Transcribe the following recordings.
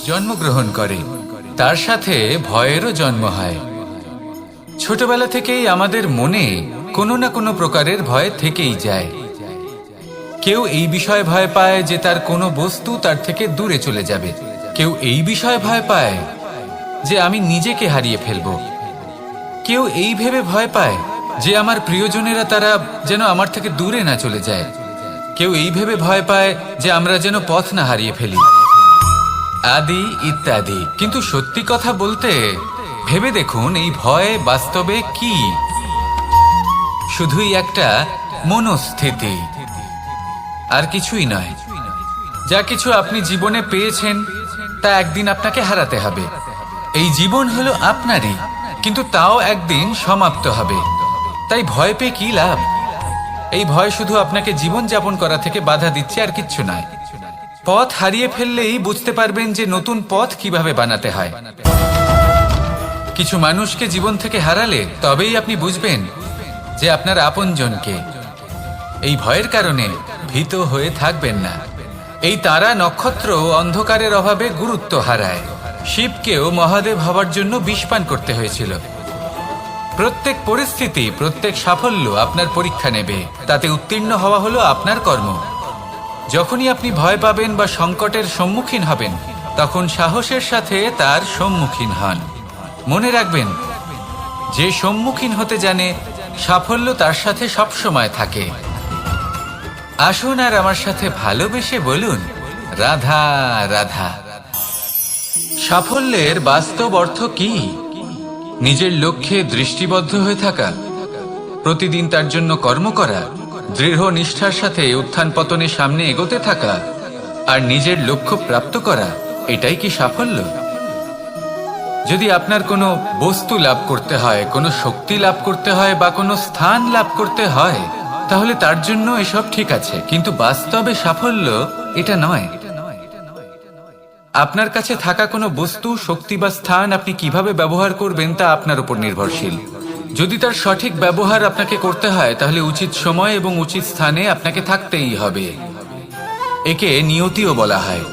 জন্মগ্রহণ করে, তার সাথে ভয়েরও জন্ম হয়। ছোটবেলা থেকেই আমাদের মনে কোনো না কোনো প্রকারের ভয় থেকেই যায়। কেউ এই বিষয়ে ভয় পায় যে তার কোনো বস্তু তার থেকে দূরে চলে যাবে, কেউ এই বিষয়ে ভয় পায় যে আমি নিজেকে হারিয়ে ফেলব, কেউ এই ভেবে ভয় পায় যে আমার প্রিয়জনেরা তারা যেন আমার থেকে দূরে না চলে যায়, কেউ এই ভেবে ভয় পায় যে আমরা যেন পথ না হারিয়ে ফেলি, আদি ইত্যাদি। কিন্তু সত্যি কথা বলতে ভেবে দেখুন, এই ভয় বাস্তবে কি? শুধুই একটা মনস্থিতি, আর কিছুই নয়। যা কিছু আপনি জীবনে পেয়েছেন তা একদিন আপনাকে হারাতে হবে। এই জীবন হলো আপনারই, কিন্তু তাও একদিন সমাপ্ত হবে। তাই ভয় পেয়ে কি লাভ? এই ভয় শুধু আপনাকে জীবন যাপন করা থেকে বাধা দিচ্ছে, আর কিচ্ছু নয়। পথ হারিয়ে ফেললেই বুঝতে পারবেন যে নতুন পথ কিভাবে বানাতে হয়। কিছু মানুষকে জীবন থেকে হারালে তবেই আপনি বুঝবেন যে আপনার আপনজনকে। এই ভয়ের কারণে ভীত হয়ে থাকবেন না। এই তারা নক্ষত্র অন্ধকারের অভাবে গুরুত্ব হারায়। শিবকেও মহাদেব হবার জন্য বিষ পান করতে হয়েছিল। প্রত্যেক পরিস্থিতি, প্রত্যেক সাফল্য আপনার পরীক্ষা নেবে, তাতে উত্তীর্ণ হওয়া হলো আপনার কর্ম। যখনই আপনি ভয় পাবেন বা সংকটের সম্মুখীন হবেন, তখন সাহসের সাথে তার সম্মুখীন হন। মনে রাখবেন, যে সম্মুখীন হতে জানে সাফল্য তার সাথে সবসময় থাকে। আসুন আর আমার সাথে ভালোবেসে বলুন, রাধা রাধা। সাফল্যের বাস্তব অর্থ কি? নিজের লক্ষ্যে দৃষ্টিবদ্ধ হয়ে থাকা, প্রতিদিন তার জন্য কর্ম করা, দৃঢ় নিষ্ঠার সাথে উত্থান পতনের সামনে এগোতে থাকা, আর নিজের লক্ষ্য প্রাপ্ত করা, এটাই কি সাফল্য? যদি আপনার কোনো বস্তু লাভ করতে হয়, কোনো শক্তি লাভ করতে হয় বা কোনো স্থান লাভ করতে হয়, তাহলে তার জন্য এসব ঠিক আছে, কিন্তু বাস্তবে সাফল্য এটা নয়। আপনার কাছে থাকা কোনো বস্তু, শক্তি বা স্থান আপনি কিভাবে ব্যবহার করবেন তা আপনার উপর নির্ভরশীল। যদি তার সঠিক ব্যবহার আপনাকে করতে হয়, তাহলে উচিত সময় এবং উচিত স্থানে আপনাকে থাকতেই হবে। একে নিয়তিও বলা হয়।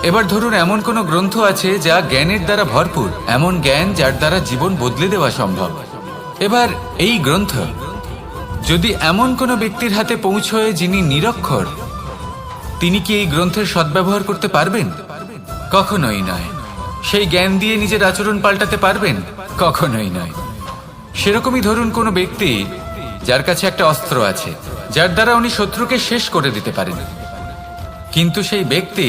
এবার ধরুন, এমন কোনো গ্রন্থ আছে যা জ্ঞানের দ্বারা ভরপুর, এমন জ্ঞান যার দ্বারা জীবন বদলে দেওয়া সম্ভব। এবার এই গ্রন্থ যদি এমন কোনো ব্যক্তির হাতে পৌঁছয় যিনি নিরক্ষর, তিনি কি এই গ্রন্থের সদ্ব্যবহার করতে পারবেন? কখনোই নয়। সেই জ্ঞান দিয়ে নিজের আচরণ পাল্টাতে পারবেন? কখনোই নয়। সেরকমই ধরুন, কোনো ব্যক্তি যার কাছে একটা অস্ত্র আছে, যার দ্বারা উনি শত্রুকে শেষ করে দিতে পারেন, কিন্তু সেই ব্যক্তি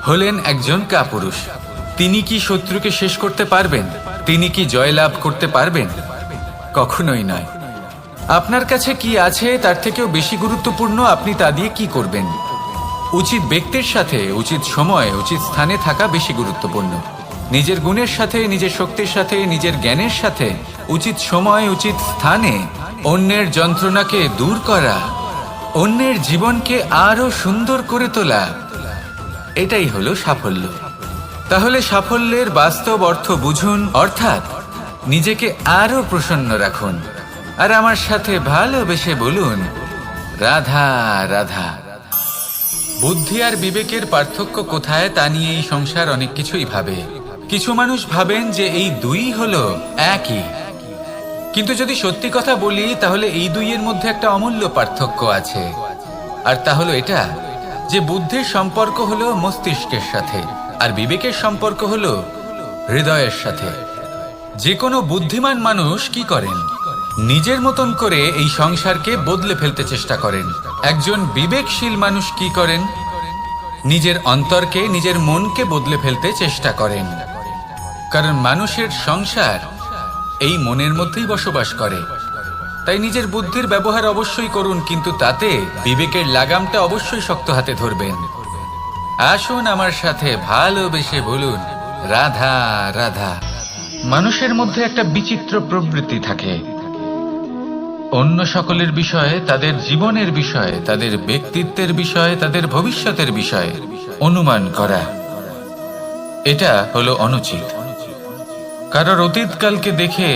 হলেন একজন কাপুরুষ। তিনি কি শত্রুকে শেষ করতে পারবেন? তিনি কি জয়লাভ করতে পারবেন? কখনোই নয়। আপনার কাছে কি আছে তার থেকেও বেশি গুরুত্বপূর্ণ আপনি তা দিয়ে কি করবেন। উচিত ব্যক্তির সাথে উচিত সময় উচিত স্থানে থাকা বেশি গুরুত্বপূর্ণ। নিজের গুণের সাথে, নিজের শক্তির সাথে, নিজের জ্ঞানের সাথে উচিত সময় উচিত স্থানে অন্যের যন্ত্রণাকে দূর করা, অন্যের জীবনকে আরো সুন্দর করে তোলা, এটাই হলো সাফল্য। তাহলে সাফল্যের বাস্তব অর্থ বুঝুন, অর্থাৎ নিজেকে আরো প্রসন্ন রাখুন, আর আমার সাথে ভালোবেসে বলুন, রাধা রাধা। বুদ্ধি আর বিবেকের পার্থক্য কোথায় তা নিয়ে এই সংসার অনেক কিছুই ভাবে। কিছু মানুষ ভাবেন যে এই দুই হলো একই, কিন্তু যদি সত্যি কথা বলি তাহলে এই দুইয়ের মধ্যে একটা অমূল্য পার্থক্য আছে, আর তা হলো এটা যে বুদ্ধির সম্পর্ক হলো মস্তিষ্কের সাথে, আর বিবেকের সম্পর্ক হলো হৃদয়ের সাথে। যে কোনো বুদ্ধিমান মানুষ কি করেন? নিজের মতন করে এই সংসারকে বদলে ফেলতে চেষ্টা করেন। একজন বিবেকশীল মানুষ কি করেন? নিজের অন্তরকে, নিজের মনকে বদলে ফেলতে চেষ্টা করেন। কারণ মানুষের সংসার এই মনের মধ্যেই বসবাস করে। তাই নিজের বুদ্ধির ব্যবহার অবশ্যই করুন, কিন্তু তাতে বিবেকের লাগামটা অবশ্যই শক্ত হাতে ধরবেন। আসুন আমার সাথে ভালোবেসে বলুন, রাধা রাধা। মানুষের মধ্যে একটা বিচিত্র প্রবৃত্তি থাকে, অন্য সকলের বিষয়ে, তাদের জীবনের বিষয়ে, তাদের ব্যক্তিত্বের বিষয়ে, তাদের ভবিষ্যতের বিষয়ে অনুমান করা। এটা হলো অনুচিত। কারোর অতীতকালকে দেখে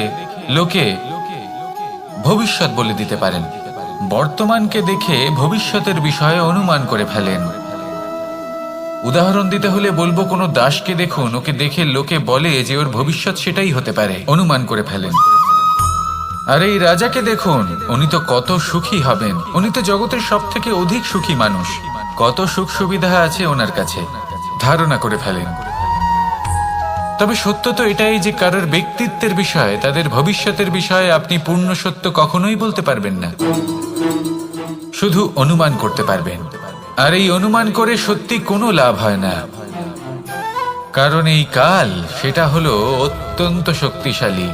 লোকে ভবিষ্যৎ বলে দিতে পারেন, বর্তমানকে দেখে ভবিষ্যতের বিষয়ে অনুমান করে ফেলেন। উদাহরণ দিতে হলে বলবো, কোনো দাসকে দেখুন, ওকে দেখে লোকে বলে যে ওর ভবিষ্যৎ সেটাই হতে পারে, অনুমান করে ফেলেন। আর এই রাজাকে দেখুন, উনি তো কত সুখী হবেন, উনি তো জগতের সব থেকে অধিক সুখী মানুষ, কত সুখ সুবিধা আছে ওনার কাছে, ধারণা করে ফেলেন। তবে সত্য তো এটাই যে কারোর ব্যক্তিত্বের বিষয়ে, তাদের ভবিষ্যতের বিষয়ে আপনি পূর্ণ সত্য কখনোই বলতে পারবেন না, শুধু অনুমান করতে পারবেন। আর এই অনুমান করে সত্যি কোনো লাভ হয় না, কারণ এই কাল সেটা হলো অত্যন্ত শক্তিশালী।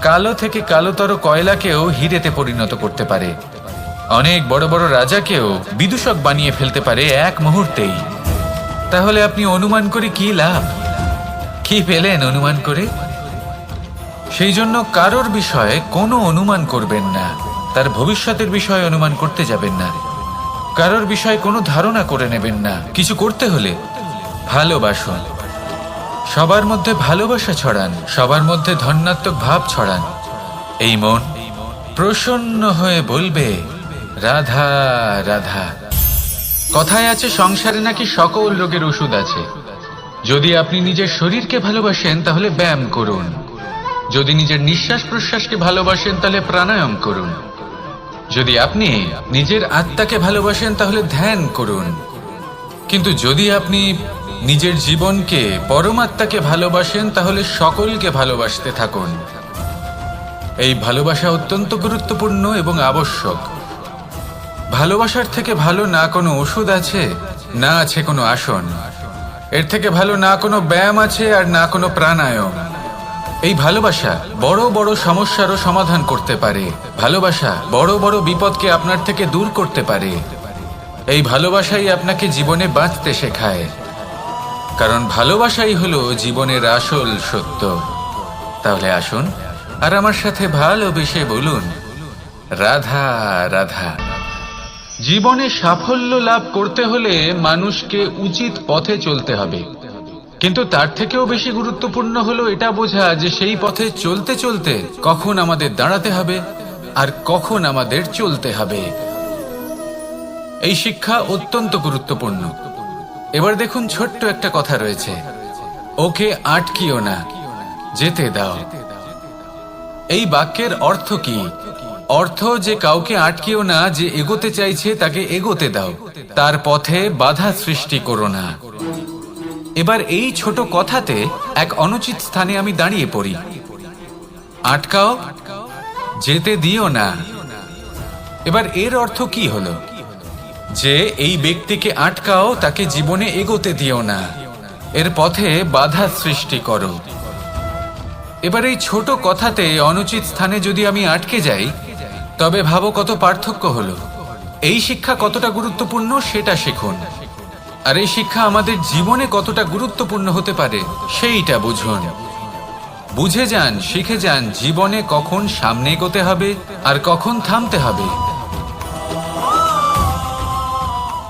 কালো থেকে কালোতর কয়লাকেও হিরেতে পরিণত করতে পারে, অনেক বড় বড় রাজাকেও বিদূষক বানিয়ে ফেলতে পারে এক মুহূর্তেই। তাহলে আপনি অনুমান করে কি লাভ? কি পেলেন অনুমান করে? সেই জন্য কারোর বিষয়ে কোনো অনুমান করবেন না, তার ভবিষ্যতের বিষয়ে অনুমান করতে যাবেন না, কারোর বিষয়ে কোনো ধারণা করে নেবেন না। কিছু করতে হলে ভালোবাসুন, সবার মধ্যে ভালোবাসা ছড়ান, সবার মধ্যে ধন্যাত্মক ভাব ছড়ান। এই মন প্রসন্ন হয়ে বলবে রাধা রাধা। কথায় আছে সংসারে নাকি সকল রোগের ওষুধ আছে। যদি আপনি নিজের শরীরকে ভালোবাসেন তাহলে ব্যায়াম করুন, যদি নিজের নিঃশ্বাস প্রশ্বাসকে ভালোবাসেন তাহলে প্রাণায়াম করুন, যদি আপনি নিজের আত্মাকে ভালোবাসেন তাহলে ধ্যান করুন, কিন্তু যদি আপনি নিজের জীবনকে, পরমাত্মাকে ভালোবাসেন তাহলে সকলকে ভালোবাসতে থাকুন। এই ভালোবাসা অত্যন্ত গুরুত্বপূর্ণ এবং আবশ্যক। ভালোবাসার থেকে ভালো না কোনো ওষুধ আছে, না আছে কোনো আসন, এর থেকে ভালো না কোনো ব্যায়াম আছে আর না কোনো প্রাণায়াম। এই ভালোবাসা বড় বড় সমস্যারও সমাধান করতে পারে, ভালোবাসা বড় বড় বিপদকে আপনার থেকে দূর করতে পারে। এই ভালোবাসাই আপনাকে জীবনে বাঁচতে শেখায়, কারণ ভালোবাসাই হলো জীবনের আসল সত্য। তাহলে আসুন আর আমার সাথে ভালোবেসে বলুন রাধা রাধা। জীবনে সাফল্য লাভ করতে হলে মানুষকে উচিত পথে চলতে হবে, কিন্তু তার থেকেও বেশি গুরুত্বপূর্ণ হলো এটা বোঝা যে সেই পথে চলতে চলতে কখন আমাদের দাঁড়াতে হবে আর কখন আমাদের চলতে হবে। এই শিক্ষা অত্যন্ত গুরুত্বপূর্ণ। এবার দেখুন, ছোট্ট একটা কথা রয়েছে, ওকে আটকিও না, যেতে দাও। এই বাক্যের অর্থ কি? অর্থ যে কাউকে আটকিও না, যে এগোতে চাইছে তাকে এগোতে দাও, তার পথে বাধা সৃষ্টি করো না। এবার এই ছোট কথাতে এক অনুচিত স্থানে আমি দাঁড়িয়ে পড়ি। আটকাও, যেতে দিও না। এবার এর অর্থ কি হলো? যে এই ব্যক্তিকে আটকাও, তাকে জীবনে এগোতে দিও না, এর পথে বাধা সৃষ্টি করো। এবার এই ছোট কথাতে অনুচিত স্থানে যদি আমি আটকে যাই, তবে ভাবো কত পার্থক্য হলো। এই শিক্ষা কতটা গুরুত্বপূর্ণ সেটা শিখুন, আর এই শিক্ষা আমাদের জীবনে কতটা গুরুত্বপূর্ণ হতে পারে সেইটা বুঝুন। বুঝে যান, শিখে যান জীবনে কখন সামনে এগোতে হবে আর কখন থামতে হবে।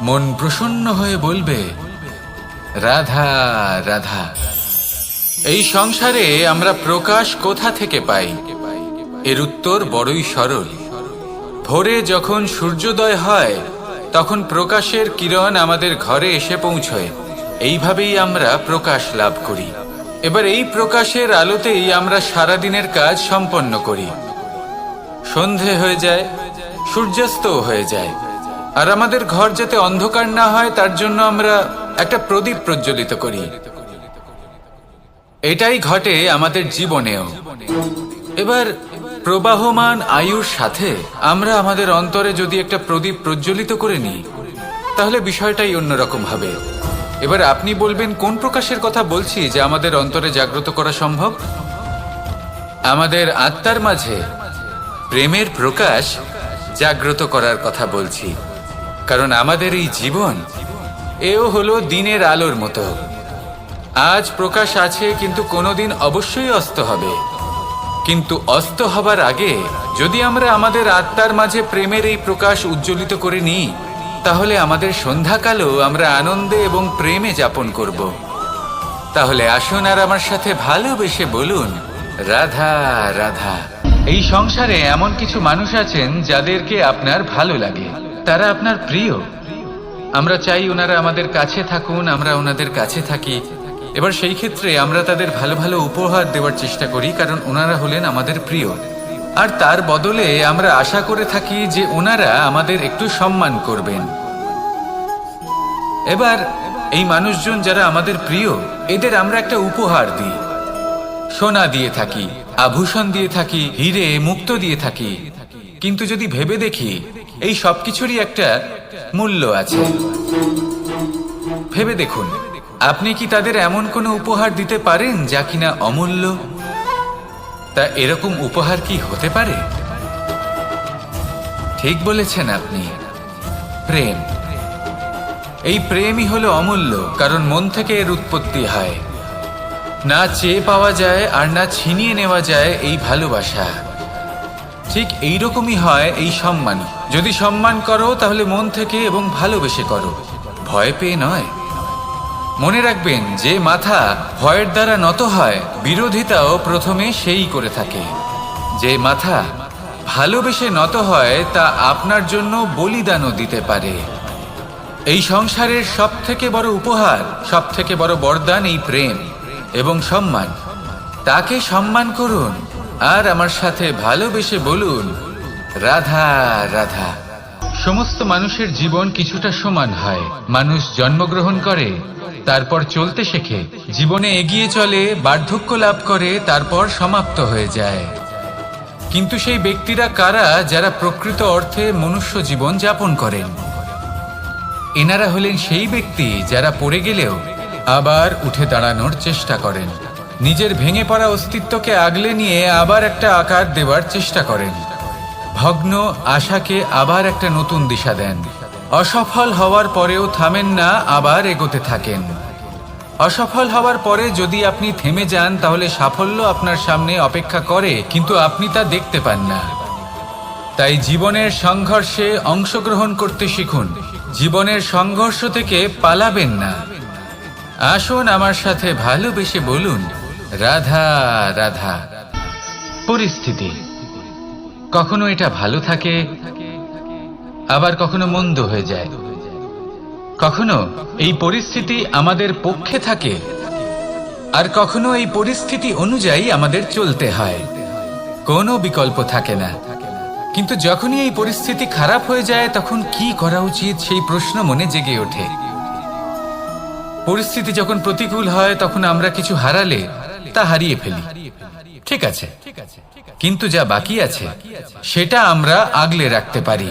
মন প্রসন্ন হয়ে বলবে রাধা রাধা। এই সংসারে আমরা প্রকাশ কোথা থেকে পাই? এর উত্তর বড়ই সরল। ভোরে যখন সূর্যোদয় হয় তখন প্রকাশের কিরণ আমাদের ঘরে এসে পৌঁছয়, এইভাবেই আমরা প্রকাশ লাভ করি। এবার এই প্রকাশের আলোতেই আমরা সারাদিনের কাজ সম্পন্ন করি। সন্ধে হয়ে যায়, সূর্যাস্তও হয়ে যায়, আর আমাদের ঘর যাতে অন্ধকার না হয় তার জন্য আমরা একটা প্রদীপ প্রজ্বলিত করি। এটাই ঘটে আমাদের জীবনেও। এবার প্রবাহমান আয়ুর সাথে আমরা আমাদের অন্তরে যদি একটা প্রদীপ প্রজ্বলিত করে নিই, তাহলে বিষয়টাই অন্যরকম হবে। এবার আপনি বলবেন, কোন প্রকাশের কথা বলছি যে আমাদের অন্তরে জাগ্রত করা সম্ভব? আমাদের আত্মার মাঝে প্রেমের প্রকাশ জাগ্রত করার কথা বলছি, কারণ আমাদের এই জীবন এও হলো দিনের আলোর মতো। আজ প্রকাশ আছে, কিন্তু কোনোদিন অবশ্যই অস্ত হবে। কিন্তু অস্ত হবার আগে যদি আমরা আমাদের আত্মার মাঝে প্রেমের এই প্রকাশ উজ্জ্বলিত করে নিই, তাহলে আমাদের সন্ধ্যাকালও আমরা আনন্দে এবং প্রেমে যাপন করব। তাহলে আসুন আর আমার সাথে ভালোবেসে বলুন রাধা রাধা। এই সংসারে এমন কিছু মানুষ আছেন যাদেরকে আপনার ভালো লাগে, তারা আপনার প্রিয়। আমরা চাই ওনারা আমাদের কাছে থাকুন, আমরা ওনাদের কাছে থাকি। এবার সেই ক্ষেত্রে আমরা তাদের ভালো ভালো উপহার দেওয়ার চেষ্টা করি, কারণ ওনারা হলেন আমাদের প্রিয়। আর তার বদলে আমরা আশা করে থাকি যে ওনারা আমাদের একটু সম্মান করবেন। এবার এই মানুষজন যারা আমাদের প্রিয়, এদের আমরা একটা উপহার দিই। সোনা দিয়ে থাকি, আভূষণ দিয়ে থাকি, হিরে মুক্তো দিয়ে থাকি। কিন্তু যদি ভেবে দেখি, এই সব কিছুরই একটা মূল্য আছে। ভেবে দেখুন, আপনি কি তাদের এমন কোনো উপহার দিতে পারেন যা কিনা অমূল্য? তা এরকম উপহার কি হতে পারে? ঠিক বলেছেন আপনি, প্রেম। এই প্রেমই হলো অমূল্য, কারণ মন থেকে এর উৎপত্তি হয়। না চেয়ে পাওয়া যায় আর না ছিনিয়ে নেওয়া যায় এই ভালোবাসা। ঠিক এইরকমই হয় এই সম্মান। যদি সম্মান করো তাহলে মন থেকে এবং ভালোবেসে করো, ভয় পেয়ে নয়। মনে রাখবেন, যে মাথা ভয়ের দ্বারা নত হয়, বিরোধিতাও প্রথমে সেই করে থাকে। যে মাথা ভালোবেসে নত হয়, তা আপনার জন্য বলিদানও দিতে পারে। এই সংসারের সব থেকে বড় উপহার, সব থেকে বড় বরদান এই প্রেম এবং সম্মান। তাকে সম্মান করুন আর আমার সাথে ভালোবেসে বলুন, রাধা রাধা। সমস্ত মানুষের জীবন কিছুটা সমান হয়। মানুষ জন্মগ্রহণ করে, তারপর চলতে শেখে, জীবনে এগিয়ে চলে, বার্ধক্য লাভ করে, তারপর সমাপ্ত হয়ে যায়। কিন্তু সেই ব্যক্তিরা কারা যারা প্রকৃত অর্থে মনুষ্য জীবন যাপন করেন? এনারা হলেন সেই ব্যক্তি যারা পড়ে গেলেও আবার উঠে দাঁড়ানোর চেষ্টা করেন, নিজের ভেঙে পড়া অস্তিত্বকে আগলে নিয়ে আবার একটা আকার দেওয়ার চেষ্টা করেন, ভগ্ন আশাকে আবার একটা নতুন দিশা দেন। অসফল হওয়ার পরেও থামেন না, আবার এগোতে থাকেন। অসফল হওয়ার পরে যদি আপনি থেমে যান, তাহলে সাফল্য আপনার সামনে অপেক্ষা করে, কিন্তু আপনি তা দেখতে পান না। তাই জীবনের সংঘর্ষে অংশগ্রহণ করতে শিখুন। জীবনের সংঘর্ষ থেকে পালাবেন না। আসুন আমার সাথে ভালোবেসে বলুন, রাধা রাধা। পরিস্থিতি কখনো এটা ভালো থাকে, আবার কখনো মন্দ হয়ে যায়। কখনো এই পরিস্থিতি আমাদের পক্ষে থাকে, আর কখনো এই পরিস্থিতি অনুযায়ী আমাদের চলতে হয়। কোনো বিকল্প থাকে না। কিন্তু যখনই এই পরিস্থিতি খারাপ হয়ে যায়, তখন কি করা উচিত সেই প্রশ্ন মনে জেগে ওঠে। পরিস্থিতি যখন প্রতিকূল হয়, তখন আমরা কিছু হারালে তা হারিয়ে ফেলি, ঠিক আছে, কিন্তু যা বাকি আছে সেটা আমরা আগলে রাখতে পারি।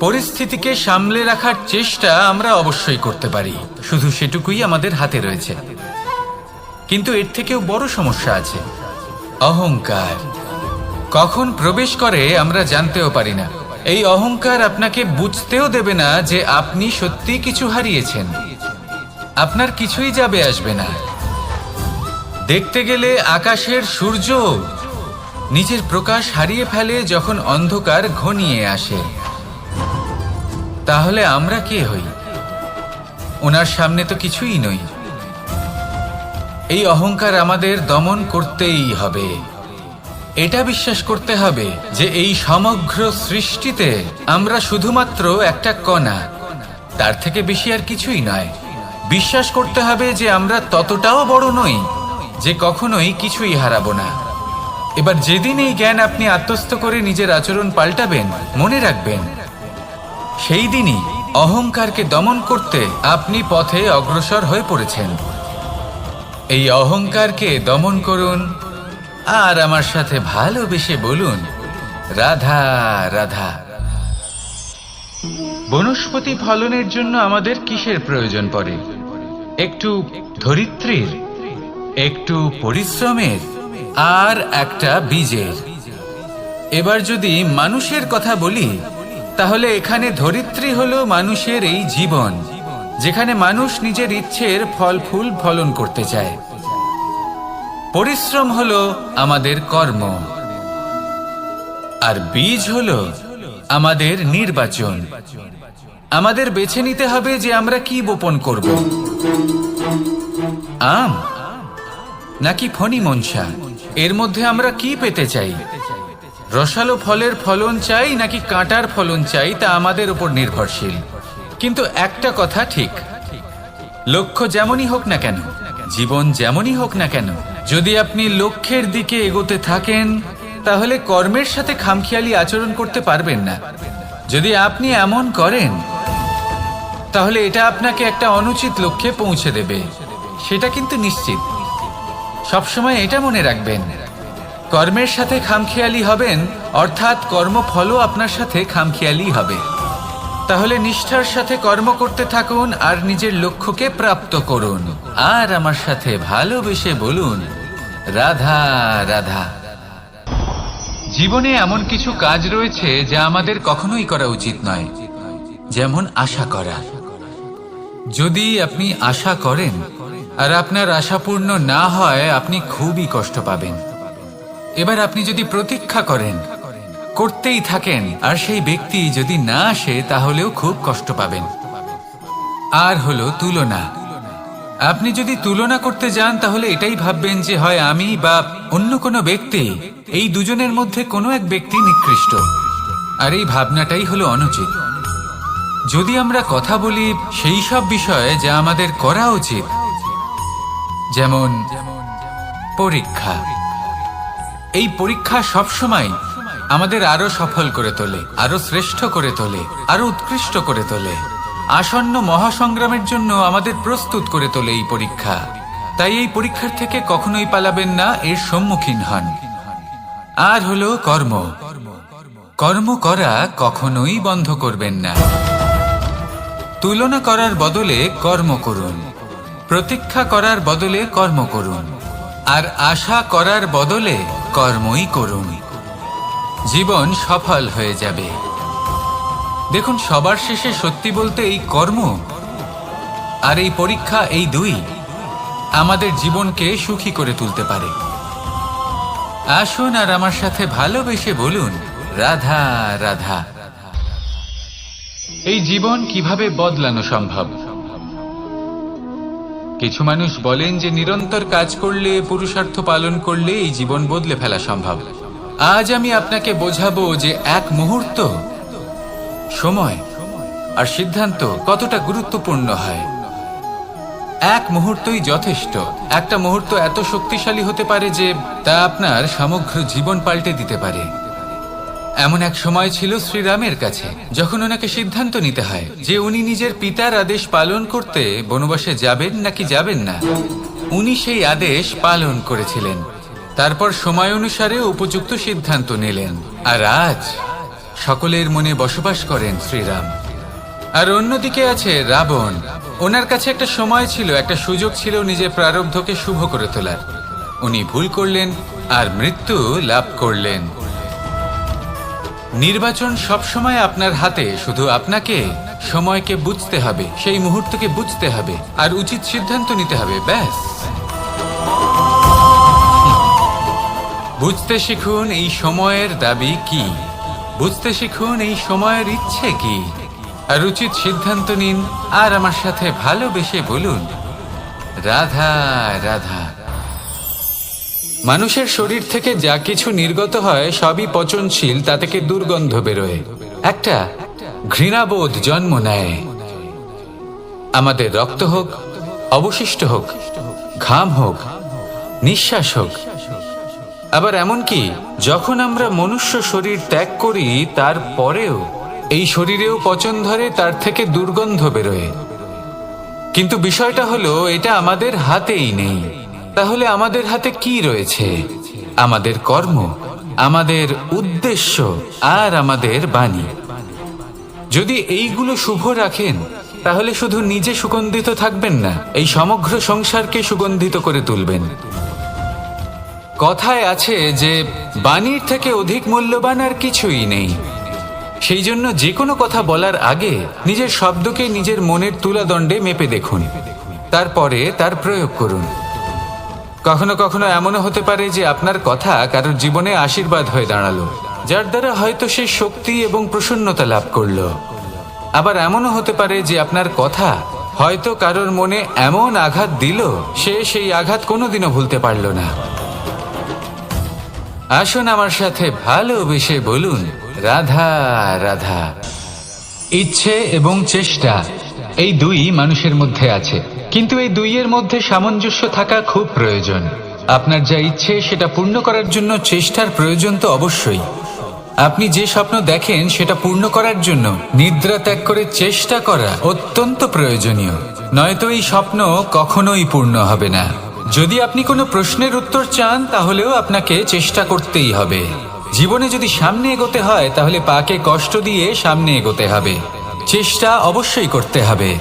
পরিস্থিতিকে সামলে রাখার চেষ্টা আমরা অবশ্যই করতে পারি, শুধু সেটুকুই আমাদের হাতে রয়েছে। কিন্তু এর থেকেও বড় সমস্যা আছে, অহংকার। কখন প্রবেশ করে আমরা জানতেও পারি না। এই অহংকার আপনাকে বুঝতেও দেবে না যে আপনি সত্যি কিছু হারিয়েছেন। আপনার কিছুই যাবে আসবে না। দেখতে গেলে আকাশের সূর্য নিজের প্রকাশ হারিয়ে ফেলে যখন অন্ধকার ঘনিয়ে আসে। তাহলে আমরা কে হই? ওনার সামনে তো কিছুই নই। এই অহংকার আমাদের দমন করতেই হবে। এটা বিশ্বাস করতে হবে যে এই সমগ্র সৃষ্টিতে আমরা শুধুমাত্র একটা কণা, তার থেকে বেশি আর কিছুই নয়। বিশ্বাস করতে হবে যে আমরা ততটাও বড় নই যে কখনোই কিছুই হারাবো না। এবার যেদিন এই জ্ঞান আপনি আত্মস্থ করে নিজের আচরণ পাল্টাবেন, মনে রাখবেন সেই দিনই অহংকারকে দমন করতে আপনি পথে অগ্রসর হয়ে পড়েছেন। এই অহংকারকে দমন করুন আর আমার সাথে ভালোবেসে বলুন, রাধা রাধা। বনস্পতি ফলনের জন্য আমাদের কিসের প্রয়োজন পড়ে? একটু ধরিত্রীর, একটু পরিশ্রমের, আর একটা বীজের। এবার যদি মানুষের কথা বলি, তাহলে এখানে ধরিত্রী হলো মানুষের এই জীবন, যেখানে মানুষ নিজের ইচ্ছের ফল ফুল ফলন করতে চায়। পরিশ্রম হলো আমাদের কর্ম, আর বীজ হলো আমাদের নির্বাচন। আমাদের বেছে নিতে হবে যে আমরা কি বপন করব, আম নাকি ফণি মনসা। এর মধ্যে আমরা কি পেতে চাই? রসালো ফলের ফলন চাই নাকি কাঁটার ফলন চাই, তা আমাদের উপর নির্ভরশীল। কিন্তু একটা কথা ঠিক, লক্ষ্য যেমনই হোক না কেন, জীবন যেমনই হোক না কেন, যদি আপনি লক্ষ্যের দিকে এগোতে থাকেন তাহলে কর্মের সাথে খামখেয়ালি আচরণ করতে পারবেন না। যদি আপনি এমন করেন তাহলে এটা আপনাকে একটা অনুচিত লক্ষ্যে পৌঁছে দেবে, সেটা কিন্তু নিশ্চিত। সবসময় এটা মনে রাখবেন, কর্মের সাথে খামখেয়ালি হবেন অর্থাৎ কর্মফলও আপনার সাথে খামখেয়ালি হবে। তাহলে নিষ্ঠার সাথে কর্ম করতে থাকুন আর নিজের লক্ষ্যকে প্রাপ্ত করুন। আর আমার সাথে ভালোবেসে বলুন, রাধা রাধা। জীবনে এমন কিছু কাজ রয়েছে যা আমাদের কখনোই করা উচিত নয়, যেমন আশা করা। যদি আপনি আশা করেন আর আপনার আশা পূর্ণ না হয়, আপনি খুবই কষ্ট পাবেন। এবার আপনি যদি প্রতীক্ষা করেন, করতেই থাকেন, আর সেই ব্যক্তি যদি না আসে তাহলেও খুব কষ্ট পাবেন। আর হলো তুলনা। আপনি যদি তুলনা করতে যান তাহলে এটাই ভাববেন যে হয় আমি বা অন্য কোনো ব্যক্তি, এই দুজনের মধ্যে কোনো এক ব্যক্তি নিকৃষ্ট। আর এই ভাবনাটাই হলো অনুচিত। যদি আমরা কথা বলি সেই সব বিষয়ে যা আমাদের করা উচিত, যেমন পরীক্ষা। এই পরীক্ষা সবসময় আমাদের আরো সফল করে তোলে, আরো শ্রেষ্ঠ করে তোলে, আরো উৎকৃষ্ট করে তোলে। আসন্ন মহাসংগ্রামের জন্য আমাদের প্রস্তুত করে তোলে এই পরীক্ষা। তাই এই পরীক্ষার থেকে কখনোই পালাবেন না, এর সম্মুখীন হন। আর হলো কর্ম। কর্ম করা কখনোই বন্ধ করবেন না। তুলনা করার বদলে কর্ম করুন, প্রতীক্ষা করার বদলে কর্ম করুন, আর আশা করার বদলে কর্মই করুন। জীবন সফল হয়ে যাবে। দেখুন, সবার শেষে সত্যি বলতে এই কর্ম আর এই পরীক্ষা, এই দুই আমাদের জীবনকে সুখী করে তুলতে পারে। আসুন আর আমার সাথে ভালোবেসে বলুন, রাধা রাধা। এই জীবন কিভাবে বদলানো সম্ভব? কিছু মানুষ বলেন যে নিরন্তর কাজ করলে, পুরুষার্থ পালন করলে এই জীবন বদলে ফেলা সম্ভব। আজ আমি আপনাকে বোঝাবো যে এক মুহূর্ত, সময় আর সিদ্ধান্ত কতটা গুরুত্বপূর্ণ হয়। এক মুহূর্তই যথেষ্ট। একটা মুহূর্ত এত শক্তিশালী হতে পারে যে তা আপনার সমগ্র জীবন পাল্টে দিতে পারে। এমন এক সময় ছিল শ্রীরামের কাছে, যখন ওনাকে সিদ্ধান্ত নিতে হয় যে উনি নিজের পিতার আদেশ পালন করতে বনবাসে যাবেন নাকি যাবেন না। উনি সেই আদেশ পালন করেছিলেন, তারপর সময় অনুসারে উপযুক্ত সিদ্ধান্ত নিলেন। আর আজ সকলের মনে বসবাস করেন শ্রীরাম। আর অন্যদিকে আছে রাবণ। ওনার কাছে একটা সময় ছিল, একটা সুযোগ ছিল নিজের প্রারব্ধকে শুভ করে তোলার। উনি ভুল করলেন আর মৃত্যু লাভ করলেন। নির্বাচন সবসময় আপনার হাতে, শুধু আপনাকে সময়কে বুঝতে হবে, সেই মুহূর্তকে বুঝতে হবে আর উচিত সিদ্ধান্ত নিতে হবে, ব্যাস। বুঝতে শিখুন এই সময়ের দাবি কি, বুঝতে শিখুন এই সময়ের ইচ্ছে কি, আর উচিত সিদ্ধান্ত নিন। আর আমার সাথে ভালোবেসে বলুন, রাধা রাধা। মানুষের শরীর থেকে যা কিছু নির্গত হয় সবই পচনশীল, তা থেকে দুর্গন্ধ বেরোয়, একটা ঘৃণাবোধ জন্ম নেয়। আমাদের রক্ত হোক, অবশিষ্ট হোক, ঘাম হোক, নিঃশ্বাস হোক, আবার এমনকি যখন আমরা মনুষ্য শরীর ত্যাগ করি তারপরেও এই শরীরেও পচন ধরে, তার থেকে দুর্গন্ধ বেরোয়। কিন্তু বিষয়টা হলো এটা আমাদের হাতেই নেই। তাহলে আমাদের হাতে কি রয়েছে? আমাদের কর্ম, আমাদের উদ্দেশ্য আর আমাদের বাণী। যদি এইগুলো শুভ রাখেন তাহলে শুধু নিজে সুগন্ধিত থাকবেন না, এই সমগ্র সংসারকে সুগন্ধিত করে তুলবেন। কথায় আছে যে বাণীর থেকে অধিক মূল্যবান আর কিছুই নেই। সেই জন্য যে কোনো কথা বলার আগে নিজের শব্দকে নিজের মনের তুলাদণ্ডে মেপে দেখুন, তারপরে তার প্রয়োগ করুন। কখনো কখনো এমনও হতে পারে যে আপনার কথা কারোর জীবনে আশীর্বাদ হয়ে দাঁড়ালো, যার দ্বারা হয়তো সে শক্তি এবং প্রসন্নতা লাভ করলো। আবার এমনও হতে পারে যে আপনার কথা হয়তো কারোর মনে এমন আঘাত দিল, সে সেই আঘাত কোনোদিনও ভুলতে পারল না। আসুন আমার সাথে ভালোবেসে বলুন, রাধা রাধা। ইচ্ছে এবং চেষ্টা এই দুই মানুষের মধ্যে আছে, কিন্তু এই দুইয়ের মধ্যে সামঞ্জস্য থাকা খুব প্রয়োজন। আপনার যা ইচ্ছে সেটা পূর্ণ করার জন্য চেষ্টার প্রয়োজন তো অবশ্যই। আপনি যে স্বপ্ন দেখেন সেটা পূর্ণ করার জন্য নিদ্রা ত্যাগ করে চেষ্টা করা অত্যন্ত প্রয়োজনীয়, নয়তো এই স্বপ্ন কখনোই পূর্ণ হবে না। যদি আপনি কোনো প্রশ্নের উত্তর চান তাহলেও আপনাকে চেষ্টা করতেই হবে। জীবনে যদি সামনে এগোতে হয় তাহলে পাকে কষ্ট দিয়ে সামনে এগোতে হবে, চেষ্টা অবশ্যই করতে হবে।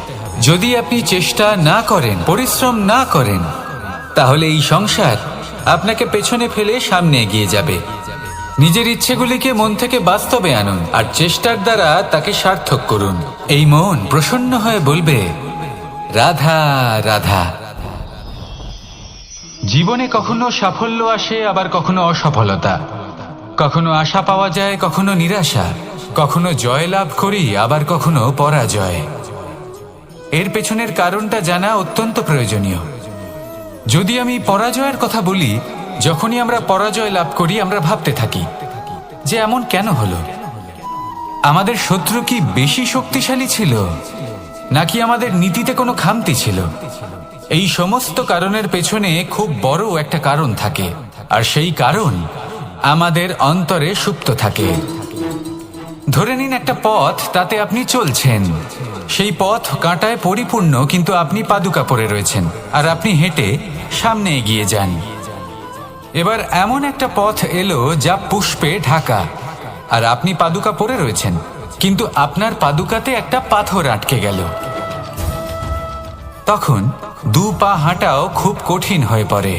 যদি আপনি চেষ্টা না করেন, পরিশ্রম না করেন, তাহলে এই সংসার আপনাকে পেছনে ফেলে সামনে এগিয়ে যাবে। নিজের ইচ্ছেগুলিকে মন থেকে বাস্তবে আনুন আর চেষ্টার দ্বারা তাকে সার্থক করুন। এই মন প্রসন্ন হয়ে বলবে, রাধা রাধা। জীবনে কখনো সাফল্য আসে, আবার কখনো অসফলতা, কখনো আশা পাওয়া যায়, কখনো নিরাশা, কখনো জয় লাভ করি, আবার কখনো পরাজয়। এর পেছনের কারণটা জানা অত্যন্ত প্রয়োজনীয়। যদি আমি পরাজয়ের কথা বলি, যখনই আমরা পরাজয় লাভ করি আমরা ভাবতে থাকি যে এমন কেন হলো? আমাদের শত্রু কি বেশি শক্তিশালী ছিল, নাকি আমাদের নীতিতে কোনো খামতি ছিল? এই সমস্ত কারণের পেছনে খুব বড় একটা কারণ থাকে, আর সেই কারণ আমাদের অন্তরে সুপ্ত থাকে। ধরে নিন একটা পথ, তাতে আপনি চলছেন, সেই পথ কাঁটায় পরিপূর্ণ, কিন্তু আপনি পাদুকা পরে রয়েছেন আর আপনি হেঁটে সামনে এগিয়ে যান। এবার এমন একটা পথ এলো যা পুষ্পে ঢাকা, আর আপনি পাদুকা পরে রয়েছেন, কিন্তু আপনার পাদুকাতে একটা পাথর আটকে গেল। তখন দু পা হাঁটাও খুব কঠিন হয়ে পড়ে।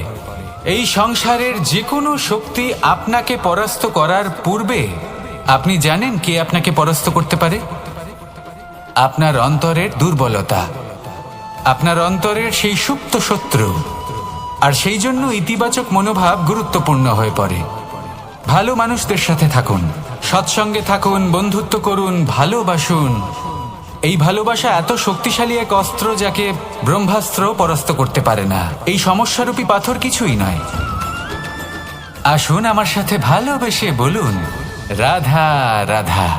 এই সংসারের যে কোনো শক্তি আপনাকে পরাস্ত করার পূর্বে আপনি জানেন কে আপনাকে পরাস্ত করতে পারে? আপনার অন্তরের দুর্বলতা, আপনার অন্তরের সেই সুপ্ত শত্রু। আর সেই জন্য ইতিবাচক মনোভাব গুরুত্বপূর্ণ হয়ে পড়ে। ভালো মানুষদের সাথে থাকুন, সৎসঙ্গে থাকুন, বন্ধুত্ব করুন, ভালোবাসুন। এই ভালোবাসা এত শক্তিশালী এক অস্ত্র যাকে ব্রহ্মাস্ত্র পরাস্ত করতে পারে না। এই সমস্যারূপী পাথর কিছুই নয়। আসুন আমার সাথে ভালোবেসে বলুন, রাধা রাধা।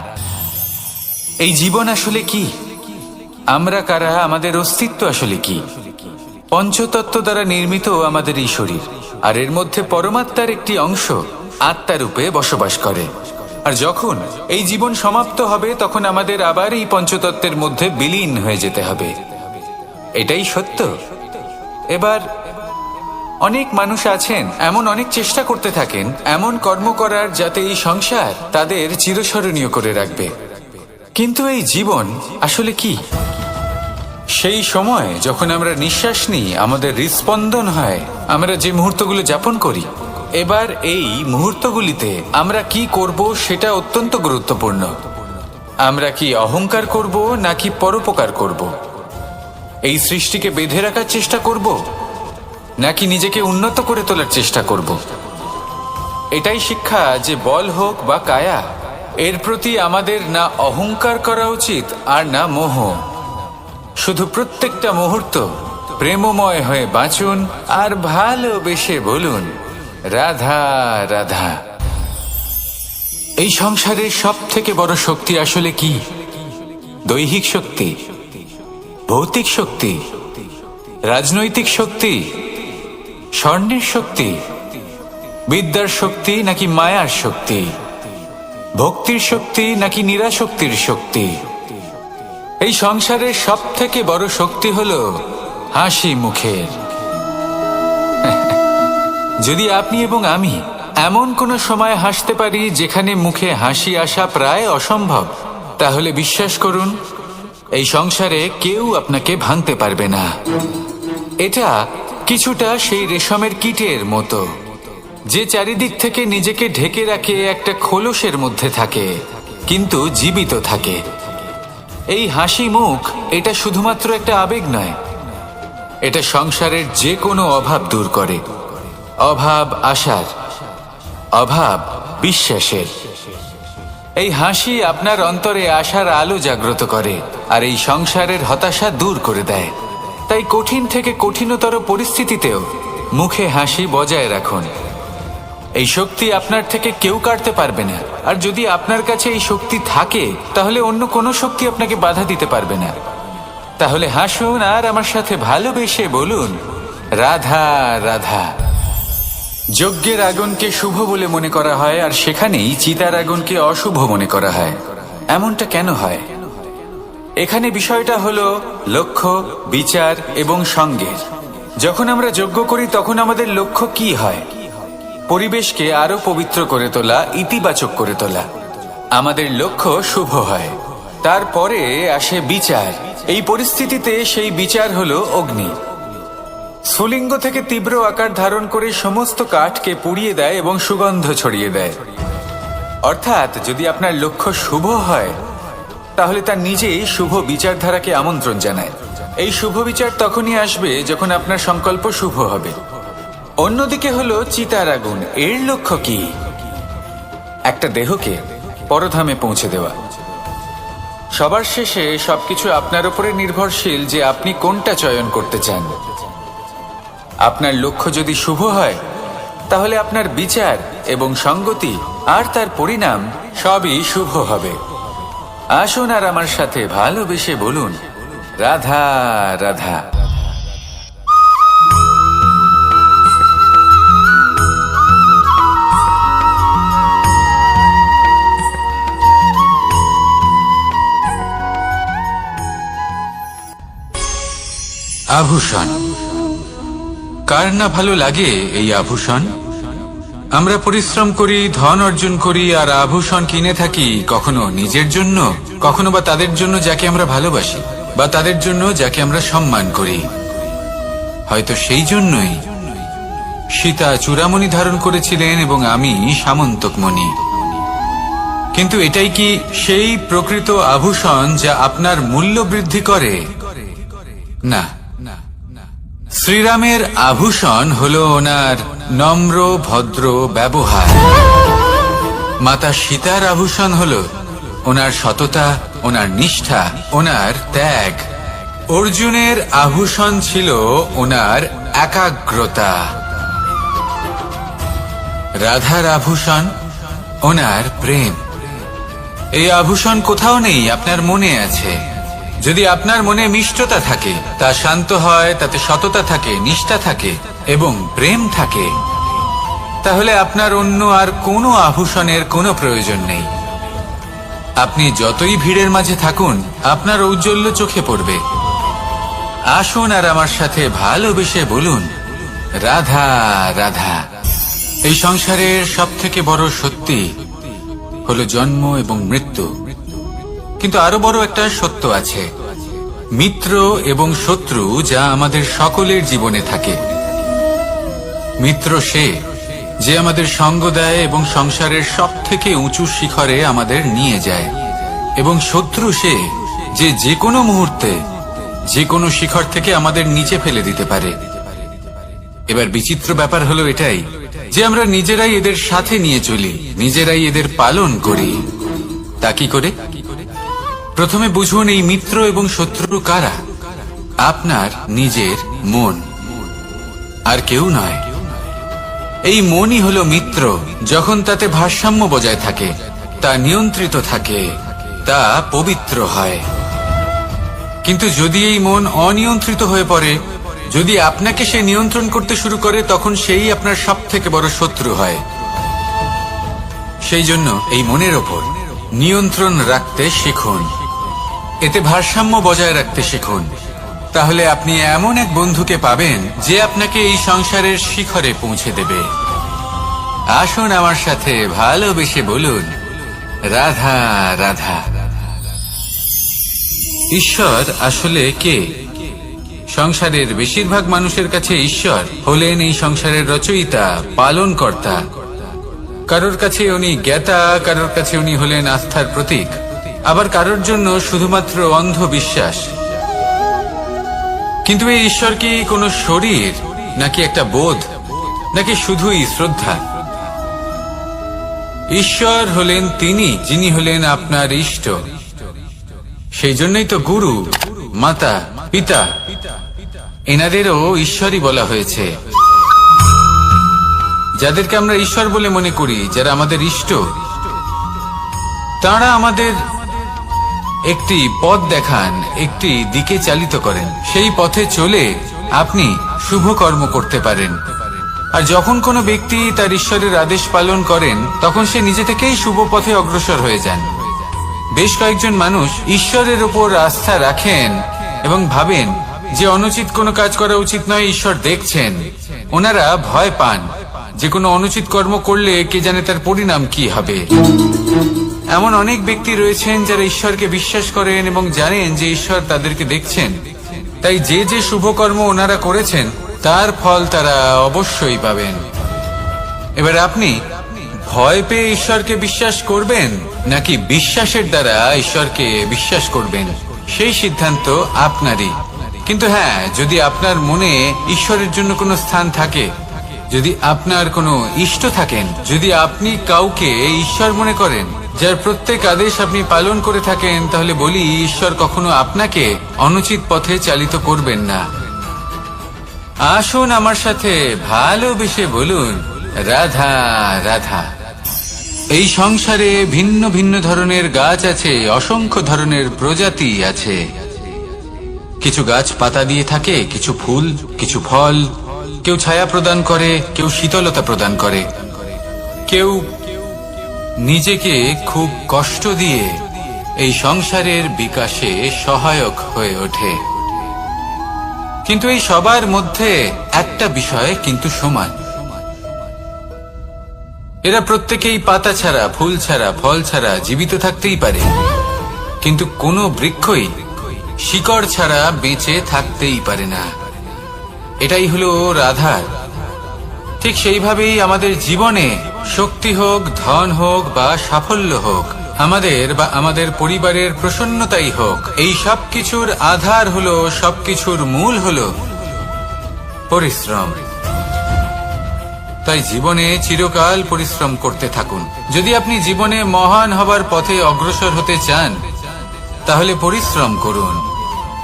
এই জীবন আসলে কি? আমরা কারা? আমাদের অস্তিত্ব আসলে কি? পঞ্চতত্ত্ব দ্বারা নির্মিত আমাদের এই শরীর, আর এর মধ্যে পরমাত্মার একটি অংশ আত্মারূপে বসবাস করে। আর যখন এই জীবন সমাপ্ত হবে তখন আমাদের আবার এই পঞ্চতত্ত্বের মধ্যে বিলীন হয়ে যেতে হবে। এটাই সত্য। এবার অনেক মানুষ আছেন এমন অনেক চেষ্টা করতে থাকেন এমন কর্ম করার যাতে এই সংসার তাদের চিরস্মরণীয় করে রাখবে। কিন্তু এই জীবন আসলে কি? সেই সময় যখন আমরা নিঃশ্বাস নিই, আমাদের হৃৎস্পন্দন হয়, আমরা যে মুহূর্তগুলো যাপন করি, এবার এই মুহূর্তগুলিতে আমরা কি করব সেটা অত্যন্ত গুরুত্বপূর্ণ। আমরা কি অহংকার করব নাকি পরোপকার করব? এই সৃষ্টিকে বেঁধে রাখার চেষ্টা করব নাকি নিজেকে উন্নত করে তোলার চেষ্টা করব? এটাই শিক্ষা যে বল হোক বা কায়া, এর প্রতি আমাদের না অহংকার করা উচিত আর না মোহ। শুধু প্রত্যেকটা মুহূর্ত প্রেমময় হয়ে বাঁচুন আর ভালোবেসে বলুন, রাধা রাধা। এই সংসারের সব থেকে বড় শক্তি আসলে কি? দৈহিক শক্তি, ভৌতিক শক্তি, রাজনৈতিক শক্তি, স্বর্ণের শক্তি, বিদ্যার শক্তি নাকি মায়ার শক্তি, ভক্তির শক্তি নাকি নিরাশক্তির শক্তি? এই সংসারের সব থেকে বড় শক্তি হলো হাসি মুখের। যদি আপনি এবং আমি এমন কোনো সময় হাসতে পারি যেখানে মুখে হাসি আসা প্রায় অসম্ভব, তাহলে বিশ্বাস করুন এই সংসারে কেউ আপনাকে ভাঙতে পারবে না। এটা কিছুটা সেই রেশমের কীটের মতো, যে চারিদিক থেকে নিজেকে ঢেকে রাখে একটা খোলসের মধ্যে থাকে কিন্তু জীবিত থাকে। এই হাসি মুখ এটা শুধুমাত্র একটা আবেগ নয়, এটা সংসারের যে কোনো অভাব দূর করে। অভাব আশার, অভাব বিশ্বাসের। এই হাসি আপনার অন্তরে আশার আলো জাগ্রত করে আর এই সংসারের হতাশা দূর করে দেয়। তাই কঠিন থেকে কঠিনতর পরিস্থিতিতেও মুখে হাসি বজায় রাখুন। এই শক্তি আপনার থেকে কেউ কাটতে পারবে না। আর যদি আপনার কাছে এই শক্তি থাকে তাহলে অন্য কোনো শক্তি আপনাকে বাধা দিতে পারবে না। তাহলে হাসুন আর আমার সাথে ভালোবেসে বলুন, রাধা রাধা। যজ্ঞের আগুনকে শুভ বলে মনে করা হয়, আর সেখানেই চিতার আগুনকে অশুভ মনে করা হয়। এমনটা কেন হয়? এখানে বিষয়টা হলো লক্ষ্য, বিচার এবং সঙ্গের। যখন আমরা যজ্ঞ করি তখন আমাদের লক্ষ্য কি হয়? পরিবেশকে আরো পবিত্র করে তোলা, ইতিবাচক করে তোলা। আমাদের লক্ষ্য শুভ হয়। তারপরে আসে বিচার। এই পরিস্থিতিতে সেই বিচার হলো অগ্নি। স্ফুলিঙ্গ থেকে তীব্র আকার ধারণ করে সমস্ত কাঠকে পুড়িয়ে দেয় এবং সুগন্ধ ছড়িয়ে দেয়। অর্থাৎ যদি আপনার লক্ষ্য শুভ হয় তাহলে তা নিজেই শুভ বিচারধারাকে আমন্ত্রণ জানায়। এই শুভ বিচার তখনই আসবে যখন আপনার সংকল্প শুভ হবে। অন্যদিকে হলো চিতার আগুন। এর লক্ষ্য কি? একটা দেহকে পরধামে পৌঁছে দেওয়া। সবার শেষে সবকিছু আপনার উপরে নির্ভরশীল যে আপনি কোনটা চয়ন করতে চান। আপনার লক্ষ্য যদি শুভ হয় তাহলে আপনার বিচার এবং সঙ্গতি আর তার পরিণাম সবই শুভ হবে। আসুন আর আমার সাথে ভালোবেসে বলুন, রাধা রাধা। আভূষণ। কার না ভালো লাগে এই আভূষণ? আমরা পরিশ্রম করি, ধন অর্জন করি, আর আভূষণ কিনে থাকি, কখনো নিজের জন্য, কখনো বা তাদের জন্য যাকে আমরা ভালোবাসি, বা তাদের জন্য যাকে আমরা সম্মান করি। হয়তো সেই জন্যই সীতা চূড়ামণি ধারণ করেছিলেন এবং আমি সামন্তকমণি। কিন্তু এটাই কি সেই প্রকৃত আভূষণ যা আপনার মূল্য বৃদ্ধি করে? না। শ্রীরামের আভূষণ হলো ওনার নম্র ভদ্র ব্যবহার। মাতা সীতার আভূষণ হলো ওনার সততা, ওনার নিষ্ঠা, ওনার ত্যাগ। অর্জুনের আভূষণ ছিল ওনার একাগ্রতা। রাধার আভূষণ ওনার প্রেম। এই আভূষণ কোথাও নেই, আপনার মনে আছে। যদি আপনার মনে মিষ্টতা থাকে, তা শান্ত হয়, তাতে সততা থাকে, নিষ্ঠা থাকে এবং প্রেম থাকে, তাহলে আপনার অন্য আর কোনো আভূষণের কোনো প্রয়োজন নেই। আপনি যতই ভিড়ের মাঝে থাকুন, আপনার ঔজ্জ্বল্য চোখে পড়বে। আসুন আর আমার সাথে ভালোবেসে বলুন, রাধা রাধা। এই সংসারের সবথেকে বড় সত্যি হলো জন্ম এবং মৃত্যু। কিন্তু আরো বড় একটা সত্য আছে, মিত্র এবং শত্রু, যা আমাদের সকলের জীবনে থাকে। মিত্র সে যে আমাদের সঙ্গ দেয় এবং সংসারের সবথেকে উঁচু শিখরে আমাদের নিয়ে যায়, এবং শত্রু সে যে যে কোনো মুহূর্তে যে কোনো শিখর থেকে আমাদের নিচে ফেলে দিতে পারে। এবার বিচিত্র ব্যাপার হলো এটাই যে আমরা নিজেরাই এদের সাথে নিয়ে চলি, নিজেরাই এদের পালন করি। তা কি করে? প্রথমে বুঝুন এই মিত্র এবং শত্রু কারা। আপনার নিজের মন, আর কেউ নয়। এই মনই হলো মিত্র যখন তাতে ভারসাম্য বজায় থাকে, তা নিয়ন্ত্রিত থাকে, তা পবিত্র হয়। কিন্তু যদি এই মন অনিয়ন্ত্রিত হয়ে পড়ে, যদি আপনাকে সে নিয়ন্ত্রণ করতে শুরু করে, তখন সেই আপনার সবথেকে বড় শত্রু হয়। সেই জন্য এই মনের ওপর নিয়ন্ত্রণ রাখতে শিখুন, এতে ভারসাম্য বজায় রাখতে শিখুন। তাহলে আপনি এমন এক বন্ধুকে পাবেন যে আপনাকে এই সংসারের শিখরে পৌঁছে দেবে। আসুন আমার সাথে ভালোবেসে বলুন, রাধা রাধা। ঈশ্বর আসলে কে? সংসারের বেশিরভাগ মানুষের কাছে ঈশ্বর হলেন এই সংসারের রচয়িতা, পালনকর্তা। কারোর কাছে উনি জ্ঞাতা, কারোর কাছে উনি হলেন আস্থার প্রতীক, আবার কারোর জন্য শুধুমাত্র অন্ধ বিশ্বাস। কিন্তু এই ঈশ্বর কি কোনো শরীর, নাকি একটা বোধ, নাকি শুধুই শ্রদ্ধা? ঈশ্বর হলেন তিনি যিনি হলেন আপনার ইষ্ট। সেই জন্যই তো গুরু, মাতা, পিতা এনাদেরও ঈশ্বরই বলা হয়েছে। যাদেরকে আমরা ঈশ্বর বলে মনে করি, যারা আমাদের ইষ্ট, তারা আমাদের একটি পথ দেখান, একটি দিকে চালিত করেন। সেই পথে চলে আপনি শুভ কর্ম করতে পারেন। আর যখন কোনো ব্যক্তি তার ঈশ্বরের আদেশ পালন করেন, তখন সে নিজে থেকেই শুভ পথে অগ্রসর হয়ে যান। বেশ কয়েকজন মানুষ ঈশ্বরের উপর আস্থা রাখেন এবং ভাবেন যে অনুচিত কোনো কাজ করা উচিত নয়, ঈশ্বর দেখছেন। ওনারা ভয় পান যে কোনো অনুচিত কর্ম করলে কে জানে তার পরিণাম কি হবে। এমন অনেক ব্যক্তি রয়েছেন যারা ঈশ্বরকে বিশ্বাস করেন এবং জানেন যে ঈশ্বর তাদেরকে দেখছেন। তাই যে যে শুভ কর্ম ওনারা করেছেন তার ফল তারা অবশ্যই পাবেন। এবার আপনি ভয় পেয়ে ঈশ্বরকে বিশ্বাস করবেন নাকি বিশ্বাসের দ্বারা ঈশ্বরকে বিশ্বাস করবেন, সেই সিদ্ধান্ত আপনারই। কিন্তু হ্যাঁ, যদি আপনার মনে ঈশ্বরের জন্য কোনো স্থান থাকে, যদি আপনার কোনো ইষ্ট থাকেন, যদি আপনি কাউকে ঈশ্বর মনে করেন, যার প্রত্যেক আদেশ আপনি পালন করে থাকেন, তাহলে বলি ঈশ্বর কখনো আপনাকে অনুচিত পথে চালিত করবেন না। আসুন আমার সাথে ভালোবেসে বলুন, রাধা রাধা। এই সংসারে ভিন্ন ভিন্ন ধরনের গাছ আছে, অসংখ্য ধরনের প্রজাতি আছে। কিছু গাছ পাতা দিয়ে থাকে, কিছু ফুল, কিছু ফল। কেউ ছায়া প্রদান করে, কেউ শীতলতা প্রদান করে, কেউ নিজেকে খুব কষ্ট দিয়ে এই সংসারের বিকাশে সহায়ক হয়ে ওঠে। কিন্তু এই সবার মধ্যে একটা বিষয় কিন্তু সমান, এরা প্রত্যেকেই পাতা ছাড়া, ফুল ছাড়া, ফল ছাড়া জীবিত থাকতেই পারে, কিন্তু কোনো বৃক্ষই শিকড় ছাড়া বেঁচে থাকতেই পারে না। এটাই হলো রাধার। ঠিক সেইভাবেই আমাদের জীবনে শক্তি হোক, ধন হোক বা সাফল্য হোক, আমাদের বা আমাদের পরিবারের প্রসন্নতাই হোক, এই সব কিছুর আধার হলো, সবকিছুর মূল হলো পরিশ্রম। তাই জীবনে চিরকাল পরিশ্রম করতে থাকুন। যদি আপনি জীবনে মহান হবার পথে অগ্রসর হতে চান, তাহলে পরিশ্রম করুন।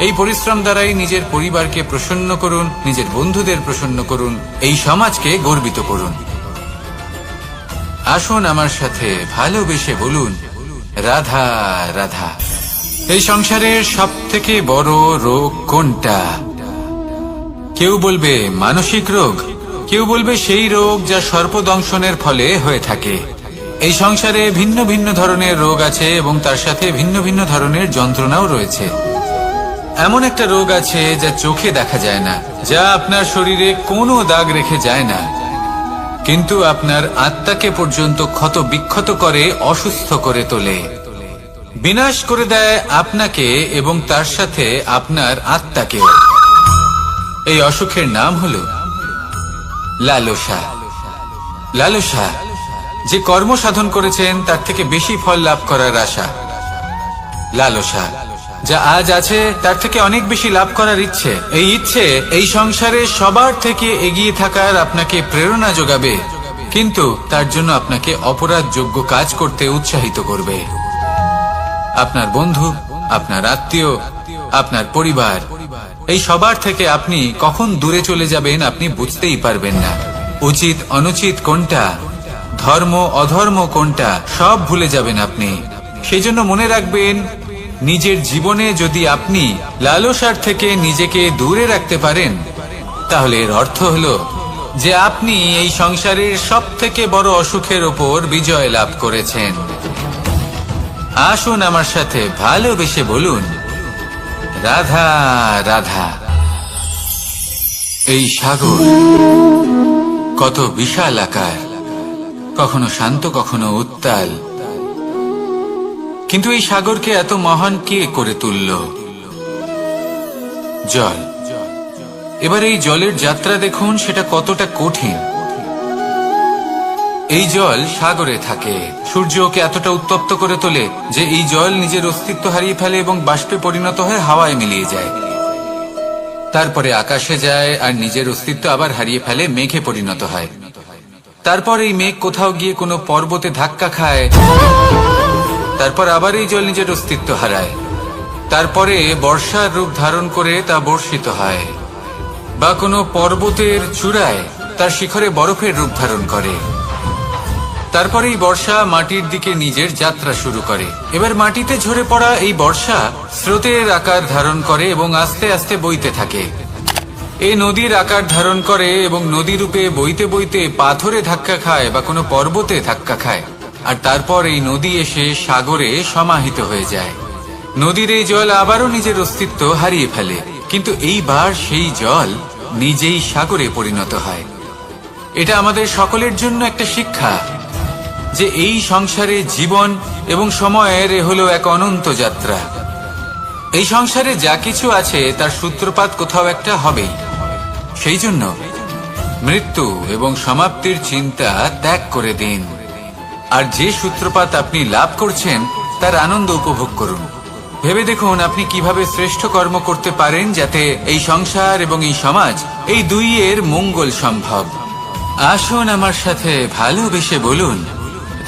এই পরিশ্রম দ্বারাই নিজের পরিবারকে প্রসন্ন করুন, নিজের বন্ধুদের প্রসন্ন করুন, এই সমাজকে গর্বিত করুন। আসুন আমার সাথে ভালোবেসে বলুন, রাধা রাধা। এই সংসারের সব থেকে বড় রোগ কোনটা? কেউ বলবে মানসিক রোগ, কেউ বলবে সেই রোগ যা সর্পদংশনের ফলে হয়ে থাকে। এই সংসারে ভিন্ন ভিন্ন ধরনের রোগ আছে এবং তার সাথে ভিন্ন ভিন্ন ধরনের যন্ত্রণাও রয়েছে। এমন একটা রোগ আছে যা চোখে দেখা যায় না, যা আপনার শরীরে কোনো দাগ রেখে যায় না, কিন্তু আপনার আত্মাকে পর্যন্ত ক্ষত বিক্ষত করে, অসুস্থ করে তোলে, বিনাশ করে দেয় আপনাকে এবং তার সাথে আপনার আত্মাকেও। এই অসুখের নাম হলো লালসা। লালসা, যে কর্ম সাধন করেছেন তার থেকে বেশি ফল লাভ করার আশা। লালসা, যা আজ আছে তার থেকে অনেক বেশি লাভ করার ইচ্ছে। এই ইচ্ছে এই সংসারে সবার থেকে এগিয়ে থাকার আপনাকে প্রেরণা যোগাবে, কিন্তু তার জন্য আপনাকে অপরাধযোগ্য কাজ করতে উৎসাহিত করবে। আপনার বন্ধু, আপনার আত্মীয়, আপনার পরিবার, এই সবার থেকে আপনি কখন দূরে চলে যাবেন আপনি বুঝতেই পারবেন না। উচিত অনুচিত কোনটা, ধর্ম অধর্ম কোনটা, সব ভুলে যাবেন আপনি। সেই জন্য মনে রাখবেন, নিজের জীবনে যদি আপনি লালসার থেকে নিজেকে দূরে রাখতে পারেন, তাহলে এর অর্থ হলো যে আপনি এই সংসারের সব থেকে বড় অসুখের ওপর বিজয় লাভ করেছেন। আসুন আমার সাথে ভালোবেসে বলুন, রাধা রাধা। এই সাগর কত বিশাল আকার, কখনো শান্ত কখনো উত্তাল, কিন্তু এই সাগরকে এত মহান কে করে তুলল? জল। এবার এই জলের যাত্রা দেখুন, সেটা কতটা কঠিন। এই জল সাগরে থাকে, সূর্য ওকে এতটা উত্তপ্ত করে তোলে যে এই জল নিজের অস্তিত্ব হারিয়ে ফেলে এবং বাষ্পে পরিণত হয়ে হাওয়ায় মিলিয়ে যায়। তারপরে আকাশে যায় আর নিজের অস্তিত্ব আবার হারিয়ে ফেলে, মেঘে পরিণত হয়। তারপর এই মেঘ কোথাও গিয়ে কোনো পর্বতে ধাক্কা খায়, তারপর আবার এই জল নিজের অস্তিত্ব হারায়। তারপরে বর্ষার রূপ ধারণ করে তা বর্ষিত হয়, বা কোনো পর্বতের চূড়ায় তার শিখরে বরফের রূপ ধারণ করে। তারপরেই বর্ষা মাটির দিকে নিজের যাত্রা শুরু করে। এবার মাটিতে ঝরে পড়া এই বর্ষা স্রোতের আকার ধারণ করে এবং আস্তে আস্তে বইতে থাকে। এই নদীর আকার ধারণ করে এবং নদী রূপে বইতে বইতে পাথরে ধাক্কা খায় বা কোনো পর্বতে ধাক্কা খায়, আর তারপর এই নদী এসে সাগরে সমাহিত হয়ে যায়। নদীর এই জল আবারও নিজের অস্তিত্ব হারিয়ে ফেলে, কিন্তু এইবার সেই জল নিজেই সাগরে পরিণত হয়। এটা আমাদের সকলের জন্য একটা শিক্ষা যে এই সংসারে জীবন এবং সময়ের হলো এক অনন্ত যাত্রা। এই সংসারে যা কিছু আছে তার সূত্রপাত কোথাও একটা হবেই। সেই জন্য মৃত্যু এবং সমাপ্তির চিন্তা ত্যাগ করে দিন, আর যে সূত্রপাত আপনি লাভ করছেন তার আনন্দ উপভোগ করুন। ভেবে দেখুন আপনি কিভাবে শ্রেষ্ঠ কর্ম করতে পারেন যাতে এই সংসার এবং এই সমাজ এই দুইয়ের মঙ্গল সম্ভব। আসুন আমার সাথে ভালোবেসে বলুন,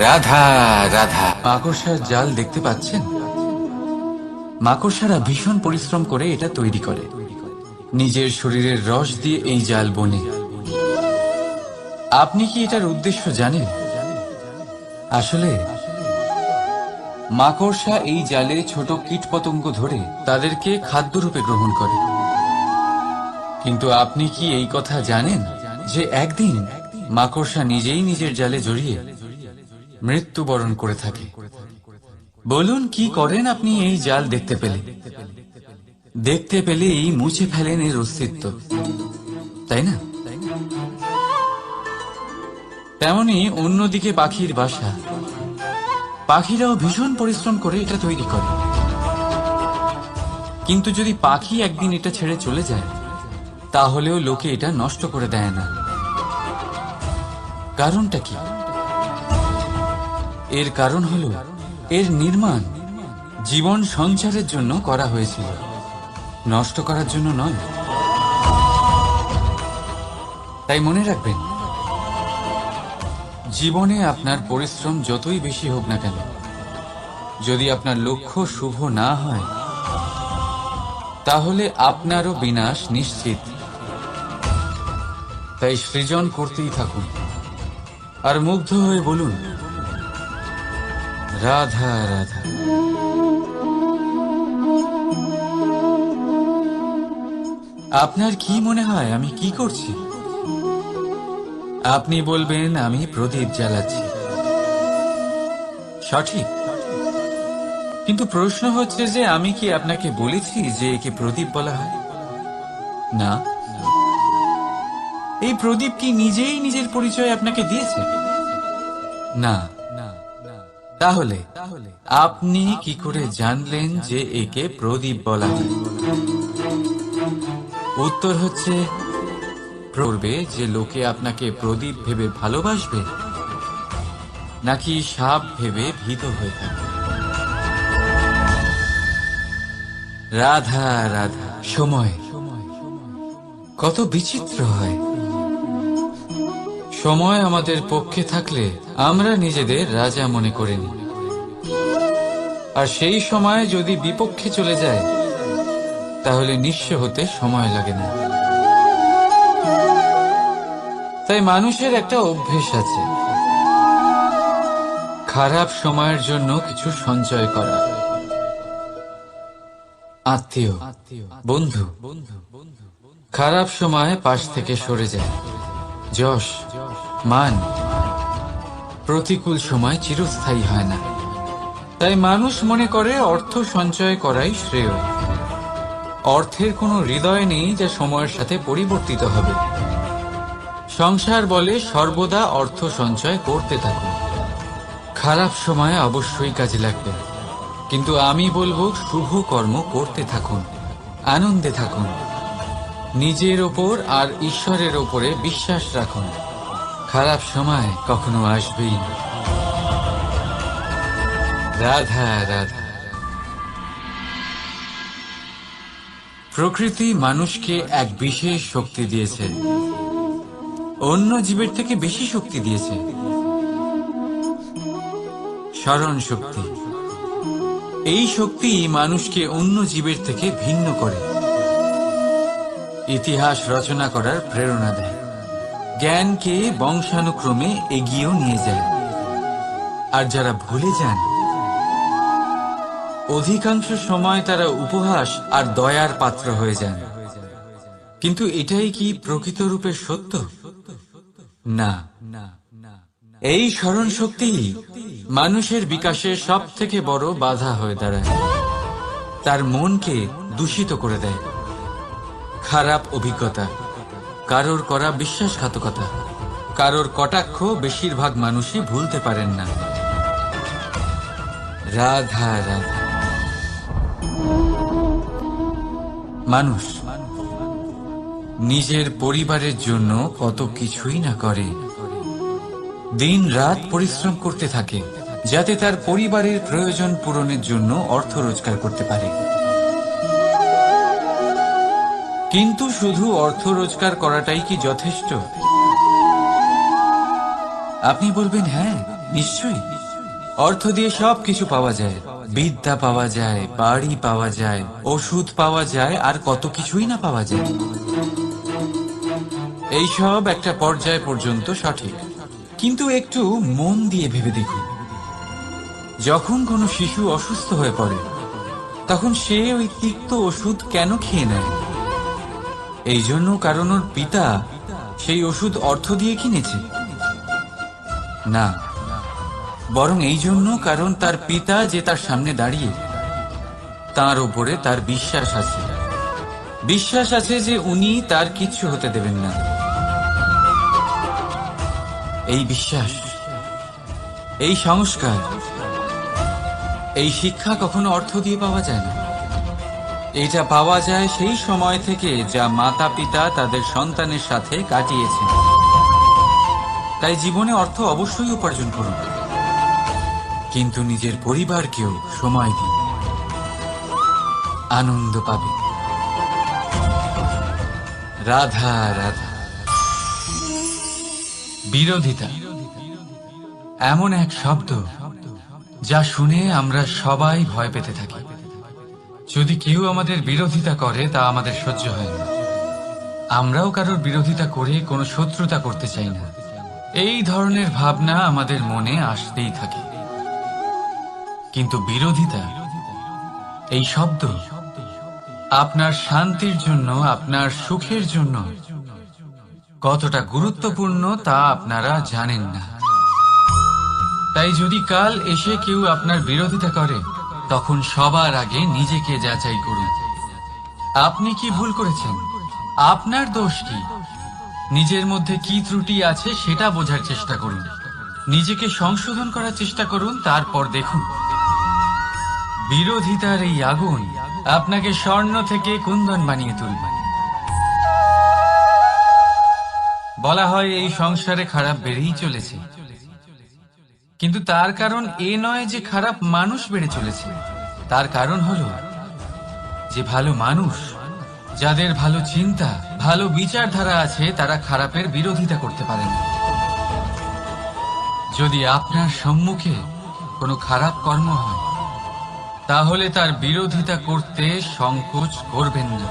রাধা রাধা। মাকড়সার জাল দেখতে পাচ্ছেন? মাকড়সারা ভীষণ পরিশ্রম করে এটা তৈরি করে। নিজের শরীরের রস দিয়ে এই জাল বোনে। আপনি কি এটার উদ্দেশ্য জানেন? আসলে মাকড়সা এই জালে ছোট কীটপতঙ্গ ধরে তাদেরকে খাদ্যরূপে গ্রহণ করে। কিন্তু আপনি কি এই কথা জানেন যে একদিন মাকড়সা নিজেই নিজের জালে জড়িয়ে মৃত্যুবরণ করে থাকে? বলুন, কি করেন আপনি এই জাল দেখতে পেলে? দেখতে পেলেই মুছে ফেলেন এর অস্তিত্ব, তাই না? তেমনি অন্যদিকে পাখির বাসা। পাখিরাও ভীষণ পরিশ্রম করে এটা তৈরি করে, কিন্তু যদি পাখি একদিন এটা ছেড়ে চলে যায় তাহলেও লোকে এটা নষ্ট করে দেয় না। কারণটা কি? এর কারণ হলো এর নির্মাণ জীবন সঞ্চারের জন্য করা হয়েছিল, নষ্ট করার জন্য নয়। তাই মনে রাখবেন, জীবনে আপনার পরিশ্রম যতই বেশি হোক না কেন, যদি আপনার লক্ষ্য শুভ না হয় তাহলে আপনারও বিনাশ নিশ্চিত। তাই সৃজন করতেই থাকুন আর মুগ্ধ হয়ে বলুন, রাধা রাধা। আপনার কি মনে হয় আমি কি করছি? আপনি বলবেন আমি প্রদীপ জ্বালাচ্ছি। সঠিক, কিন্তু প্রশ্ন হচ্ছে যে আমি কি আপনাকে বলেছি যে একে প্রদীপ বলা হয়? না। এই প্রদীপ কি নিজেই নিজের পরিচয় আপনাকে দিয়েছে? না। তাহলে আপনি কি করে জানলেন যে একে প্রদীপ বলা হয়? উত্তর হচ্ছে, করবে যে লোকে আপনাকে প্রদীপ ভেবে ভালোবাসবে নাকি সাপ ভেবে ভীত হয়ে থাকবে। রাধা রাধা। সময় কত বিচিত্র হয়। সময় আমাদের পক্ষে থাকলে আমরা নিজেদের রাজা মনে করে নিই, আর সেই সময় যদি বিপক্ষে চলে যায় তাহলে নিঃস্ব হতে সময় লাগে না। তাই মানুষের একটা অভ্যেস আছে, খারাপ সময়ের জন্য কিছু সঞ্চয় করা। আত্মীয়, বন্ধু খারাপ সময় পাশ থেকে সরে যায়। যশ, মান প্রতিকূল সময় চিরস্থায়ী হয় না। তাই মানুষ মনে করে অর্থ সঞ্চয় করাই শ্রেয়। অর্থের কোনো হৃদয় নেই যা সময়ের সাথে পরিবর্তিত হবে। সংসার বলে সর্বদা অর্থ সঞ্চয় করতে থাকুন। খারাপ সময় অবশ্যই কাজে লাগবে, কিন্তু আমি বলবো শুভ কর্ম করতে থাকুন, আনন্দে থাকুন, নিজের ওপর আর ঈশ্বরের ওপরে বিশ্বাস রাখুন। খারাপ সময় কখনো আসবেই না। রাধা রাধা। প্রকৃতি মানুষকে এক বিশেষ শক্তি দিয়েছে, অন্য জীবের থেকে বেশি শক্তি দিয়েছে। স্মরণ শক্তি। এই শক্তি মানুষকে অন্য জীবের থেকে ভিন্ন করে, ইতিহাস রচনা করার প্রেরণা দেয়, জ্ঞানকে বংশানুক্রমে এগিয়েও নিয়ে যায়। আর যারা ভুলে যান, অধিকাংশ সময় তারা উপহাস আর দয়ার পাত্র হয়ে যান। কিন্তু এটাই কি প্রকৃতরূপে সত্য? না। এই স্মরণ শক্তি মানুষের বিকাশের সব থেকে বড় বাধা হয়ে দাঁড়ায়। তার মনকে দূষিত করে দেয়। খারাপ অভিজ্ঞতা, কারোর করা বিশ্বাসঘাতকতা, কারোর কটাক্ষ বেশিরভাগ মানুষই ভুলতে পারেন না। রাধা রাধা। মানুষ নিজের পরিবারের জন্য কত কিছুই না করে, দিন রাত পরিশ্রম করতে থাকে যাতে তার পরিবারের প্রয়োজন পূরণের জন্য অর্থ রোজগার করতে পারে। কিন্তু শুধু অর্থ রোজগার করাটাই কি যথেষ্ট? আপনি বলবেন, হ্যাঁ নিশ্চয়ই, অর্থ দিয়ে সব কিছু পাওয়া যায়, বিদ্যা পাওয়া যায়, বাড়ি পাওয়া যায়, ওষুধ পাওয়া যায়, আর কত কিছুই না পাওয়া যায়। এইসব একটা পর্যায় পর্যন্ত সঠিক, কিন্তু একটু মন দিয়ে ভেবে দেখুন, যখন কোনো শিশু অসুস্থ হয়ে পড়ে তখন সে ওই তিক্ত ওষুধ কেন খেয়ে নেয়? এই জন্য কারণ ওর পিতা সেই ওষুধ অর্থ দিয়ে কিনেছে? না, বরং এই জন্য কারণ তার পিতা যে তার সামনে দাঁড়িয়ে, তার উপরে তার বিশ্বাস আছে। বিশ্বাস আছে যে উনি তার কিচ্ছু হতে দেবেন না। এই বিশ্বাস, এই সংস্কার, এই শিক্ষা কখনো অর্থ দিয়ে পাওয়া যায় না। এটা পাওয়া যায় সেই সময় থেকে যা মাতা পিতা তাদের সন্তানের সাথে কাটিয়েছেন। তাই জীবনে অর্থ অবশ্যই উপার্জন করুন, কিন্তু নিজের পরিবারকেও সময় দিন, আনন্দ পাবে। রাধা রাধা। বিরোধিতা এমন এক শব্দ যা শুনে আমরা সবাই ভয় পেতে থাকি। যদি কেউ আমাদের বিরোধিতা করে তা আমাদের সহ্য হয় না। আমরাও কারোর বিরোধিতা করে কোনো শত্রুতা করতে চাই না। এই ধরনের ভাবনা আমাদের মনে আসতেই থাকে। কিন্তু বিরোধিতা, এই শব্দ আপনার শান্তির জন্য, আপনার সুখের জন্য কতটা গুরুত্বপূর্ণ তা আপনারা জানেন না। তাই যদি কাল এসে কেউ আপনার বিরোধিতা করে, তখন সবার আগে নিজেকে যাচাই করুন। আপনি কি ভুল করেছেন? আপনার দোষ কি? নিজের মধ্যে কি ত্রুটি আছে সেটা বোঝার চেষ্টা করুন, নিজেকে সংশোধন করার চেষ্টা করুন, তারপর দেখুন বিরোধিতার এই আগুন আপনাকে স্বর্ণ থেকে কুন্দন বানিয়ে তুলবে। বলা হয় এই সংসারে খারাপ বেড়েই চলেছে, কিন্তু তার কারণ এ নয় যে খারাপ মানুষ বেড়ে চলেছে। তার কারণ হলো যে ভালো মানুষ, যাদের ভালো চিন্তা, ভালো বিচারধারা আছে, তারা খারাপের বিরোধিতা করতে পারে না। যদি আপনার সম্মুখে কোনো খারাপ কর্ম হয়, তাহলে তার বিরোধিতা করতে সংকোচ করবেন না,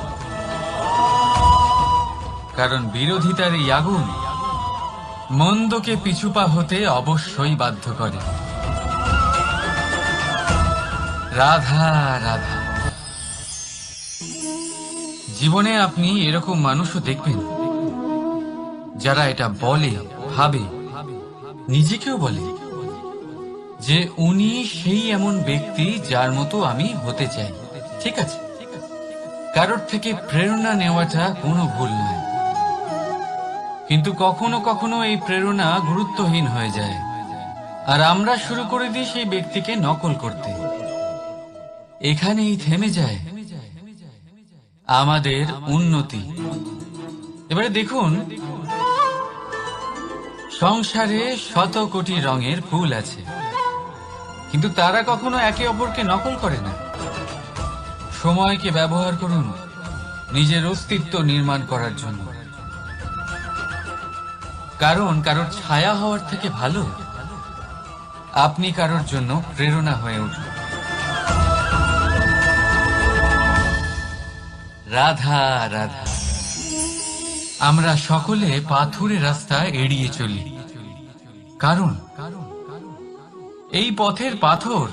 কারণ বিরোধিতার এই আগুন মন্দকে পিছুপা হতে অবশ্যই বাধ্য করে। রাধা রাধা। জীবনে আপনি এরকম মানুষও দেখবেন যারা এটা বলে, ভাবে, নিজেকেও বলে যে উনি সেই এমন ব্যক্তি যার মতো আমি হতে চাই। ঠিক আছে, কারোর থেকে প্রেরণা নেওয়াটা কোনো ভুল নয়, কিন্তু কখনো কখনো এই প্রেরণা গুরুত্বহীন হয়ে যায় আর আমরা শুরু করে দিই সেই ব্যক্তিকে নকল করতে। এখানেই থেমে যায় আমাদের উন্নতি। এবারে দেখুন, সংসারে শত কোটি রঙের ফুল আছে, কিন্তু তারা কখনো একে অপরকে নকল করে না। সময়কে ব্যবহার করুন নিজের অস্তিত্ব নির্মাণ করার জন্য, কারণ কারোর ছায়া হওয়ার থেকে ভালো আপনি কারোর জন্য প্রেরণা হয়ে উঠুন। রাধা রাধা। আমরা সকলে পাথুরে রাস্তা এড়িয়ে চলি, কারণ এই পথের পাথর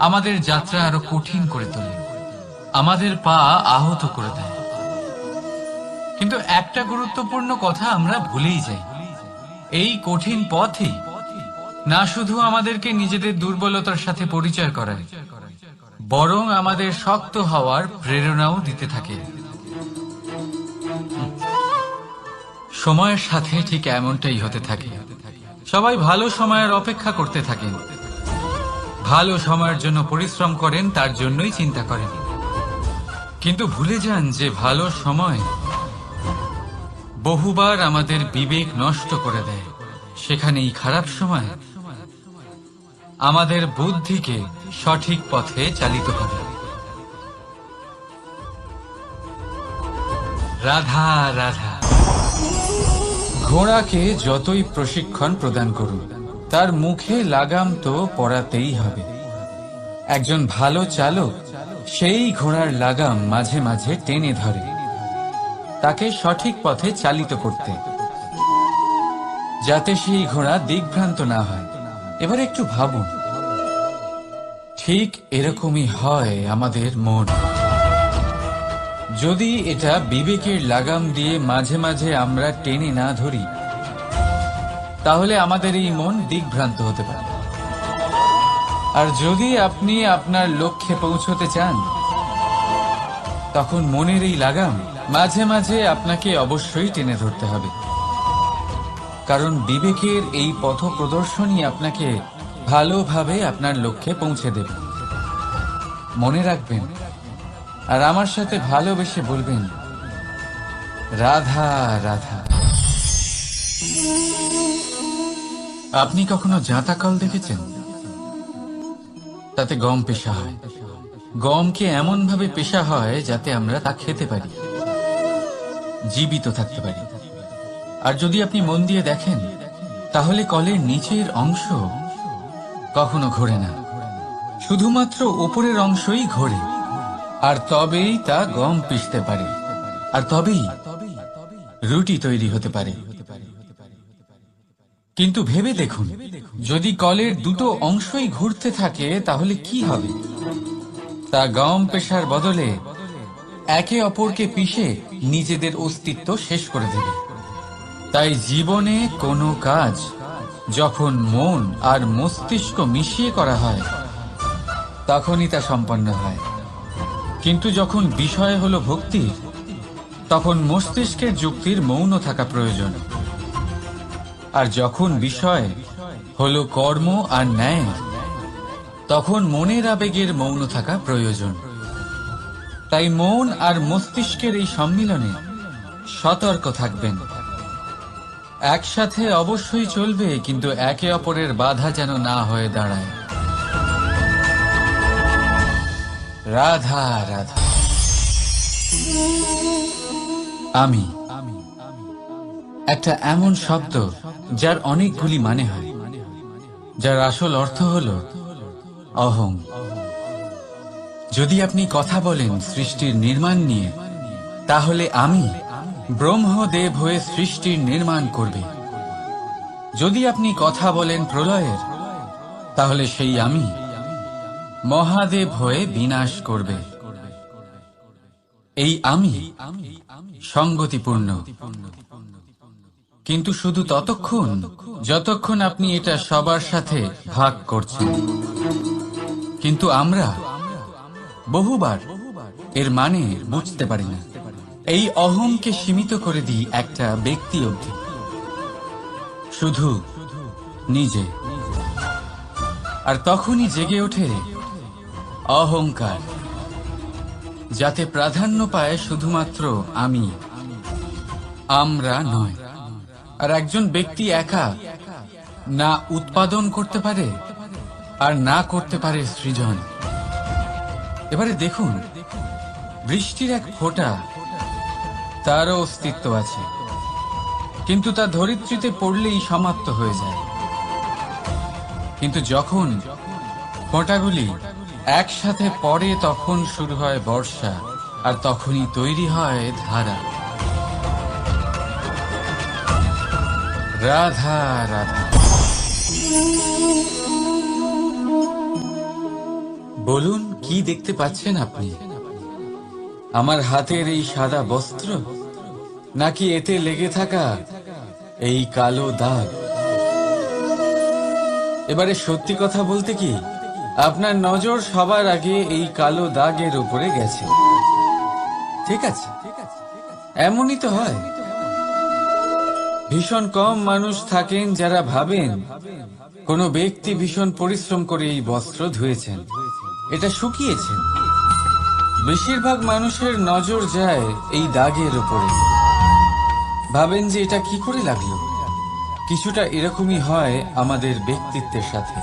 আমাদের যাত্রা আরো কঠিন করে তোলে, আমাদের পা আহত করে দেয়। কিন্তু একটা গুরুত্বপূর্ণ কথা আমরা ভুলেই যাই, এই কঠিন পথই না শুধু আমাদেরকে নিজেদের দুর্বলতার সাথে পরিচয় করায়, বরং আমাদের শক্ত হওয়ার প্রেরণাও দিতে থাকে। সময়ের সাথে ঠিক এমনটাই হতে থাকে। সবাই ভালো সময়ের অপেক্ষা করতে থাকেন, ভালো সময়ের জন্য পরিশ্রম করেন, তার জন্যই চিন্তা করেন, কিন্তু ভুলে যান যে ভালো সময় বহুবার আমাদের বিবেক নষ্ট করে দেয়। সেখানেই খারাপ সময় আমাদের বুদ্ধিকে সঠিক পথে চালিত করে। রাধা রাধা। ঘোড়াকে যতই প্রশিক্ষণ প্রদান করুন, তার মুখে লাগাম তো পরাতেই হবে। একজন ভালো চালক সেই ঘোড়ার লাগাম মাঝে মাঝে টেনে ধরে, তাকে সঠিক পথে চালিত করতে, যাতে সেই ঘোড়া দিকভ্রান্ত না হয়। এবার একটু ভাবুন, ঠিক এরকমই হয় আমাদের মন। যদি এটা বিবেকের লাগাম দিয়ে মাঝে মাঝে আমরা টেনে না ধরি, তাহলে আমাদের এই মন দিকভ্রান্ত হতে পারে। আর যদি আপনি আপনার লক্ষ্যে পৌঁছতে চান, তখন মনের এই লাগাম মাঝে মাঝে আপনাকে অবশ্যই টেনে ধরতে হবে, কারণ বিবেকের এই পথ প্রদর্শনই আপনাকে ভালোভাবে আপনার লক্ষ্যে পৌঁছে দেবে। মনে রাখবেন, আর আমার সাথে ভালোবেসে বলবেন, রাধা রাধা। আপনি কখনো জাঁতাকল দেখেছেন? তাতে গম পেশা হয়। গমকে এমন ভাবে পেশা হয় যাতে আমরা তা খেতে পারি, জীবিত থাকতে পারি। আর যদি আপনি মন দিয়ে দেখেন, তাহলে কলের নিচের অংশ কখনো ঘোরে না, শুধুমাত্র উপরের অংশই ঘোরে। আর তবেই তা গম পিষতে পারে, আর তবেই রুটি তৈরি হতে পারে। কিন্তু ভেবে দেখুন, যদি কলের দুটো অংশই ঘুরতে থাকে, তাহলে কি হবে? তা গম পেশার বদলে একে অপরকে পিষে নিজেদের অস্তিত্ব শেষ করে দেবে। তাই জীবনে কোনো কাজ যখন মন আর মস্তিষ্ক মিশিয়ে করা হয়, তখনই তা সম্পন্ন হয়। কিন্তু যখন বিষয় হলো ভক্তির, তখন মস্তিষ্কের যুক্তির মৌন থাকা প্রয়োজন। আর যখন বিষয় হলো কর্ম আর ন্যায়, তখন মনের আবেগের মৌন থাকা প্রয়োজন। তাই মন আর মস্তিষ্কের এই সম্মিলনে সতর্ক থাকবেন। একসাথে অবশ্যই চলবে, কিন্তু একে অপরের বাধা যেন না হয়ে দাঁড়ায়। রাধা রাধা। আমি একটা এমন শব্দ যার অনেকগুলি মানে হয়, যার আসল অর্থ হল অহং। যদি আপনি কথা বলেন সৃষ্টির নির্মাণ নিয়ে, তাহলে আমি ব্রহ্মদেব হয়ে সৃষ্টির নির্মাণ করবে। যদি আপনি কথা বলেন প্রলয়ের, তাহলে সেই আমি মহাদেব হয়ে বিনাশ করবে। এই আমি সঙ্গতিপূর্ণ, কিন্তু শুধু ততক্ষণ যতক্ষণ আপনি এটা সবার সাথে ভাগ করছেন। কিন্তু আমরা বহুবার এর মানে বুঝতে পারি না। এই অহংকে সীমিত করে দিই একটা ব্যক্তি অবধি, শুধু নিজে। আর তখনই জেগে ওঠে অহংকার, যাতে প্রাধান্য পায় শুধুমাত্র আমি, আমরা নয়। আর একজন ব্যক্তি একা না উৎপাদন করতে পারে আর না করতে পারে সৃজন। এবারে দেখুন, বৃষ্টির এক ফোঁটা, তারও অস্তিত্ব আছে, কিন্তু তা ধরিত্রীতে পড়লেই সমাপ্ত হয়ে যায়। কিন্তু যখন ফোঁটাগুলি একসাথে পড়ে, তখন শুরু হয় বর্ষা, আর তখনই তৈরি হয় ধারা। রাধা রাধা। বলুন, কি দেখতে পাচ্ছেন আপনি? আমার হাতের এই সাদা বস্ত্র, নাকি এতে লেগে থাকা এই কালো দাগ? এবারে সত্যি কথা বলতে কি, আপনার নজর সবার আগে এই কালো দাগের উপরে গেছে। ঠিক আছে, এমনই তো হয়। ভীষণ কম মানুষ থাকেন যারা ভাবেন কোনো ব্যক্তি ভীষণ পরিশ্রম করে এই বস্ত্র ধুয়েছেন, এটা শুকিয়েছেন। বেশিরভাগ মানুষের নজর যায় এই দাগের উপরে, ভাবেন যে এটা কি করে লাগলো। কিছুটা এরকমই হয় আমাদের ব্যক্তিত্বের সাথে।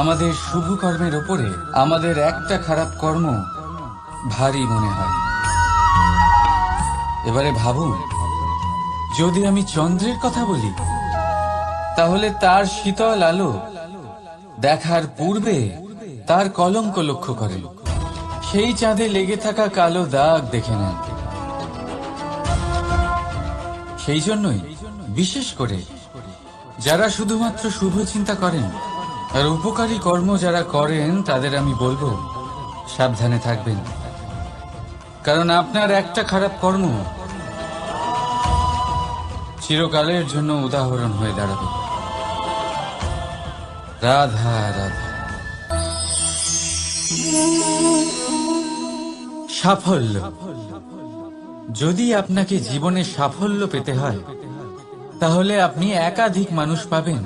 আমাদের শুভ কর্মের উপরে আমাদের একটা খারাপ কর্ম ভারী মনে হয়। এবারে ভাবুন, যদি আমি চন্দ্রের কথা বলি, তাহলে তার শীতল আলো দেখার পূর্বে তার কলঙ্ক লক্ষ্য করেন, সেই চাঁদে লেগে থাকা কালো দাগ দেখে নেন। সেই জন্যই বিশেষ করে যারা শুধুমাত্র শুভ চিন্তা করেন আর উপকারী কর্ম যারা করেন, তাদের আমি বলবো সাবধানে থাকবেন। কারণ আপনার একটা খারাপ কর্ম চিরকালের জন্য উদাহরণ হয়ে দাঁড়াবে। রাধা রাধা। সাফল্য। যদি আপনাকে জীবনে সাফল্য পেতে হয়, তাহলে আপনি একাধিক মানুষ পাবেন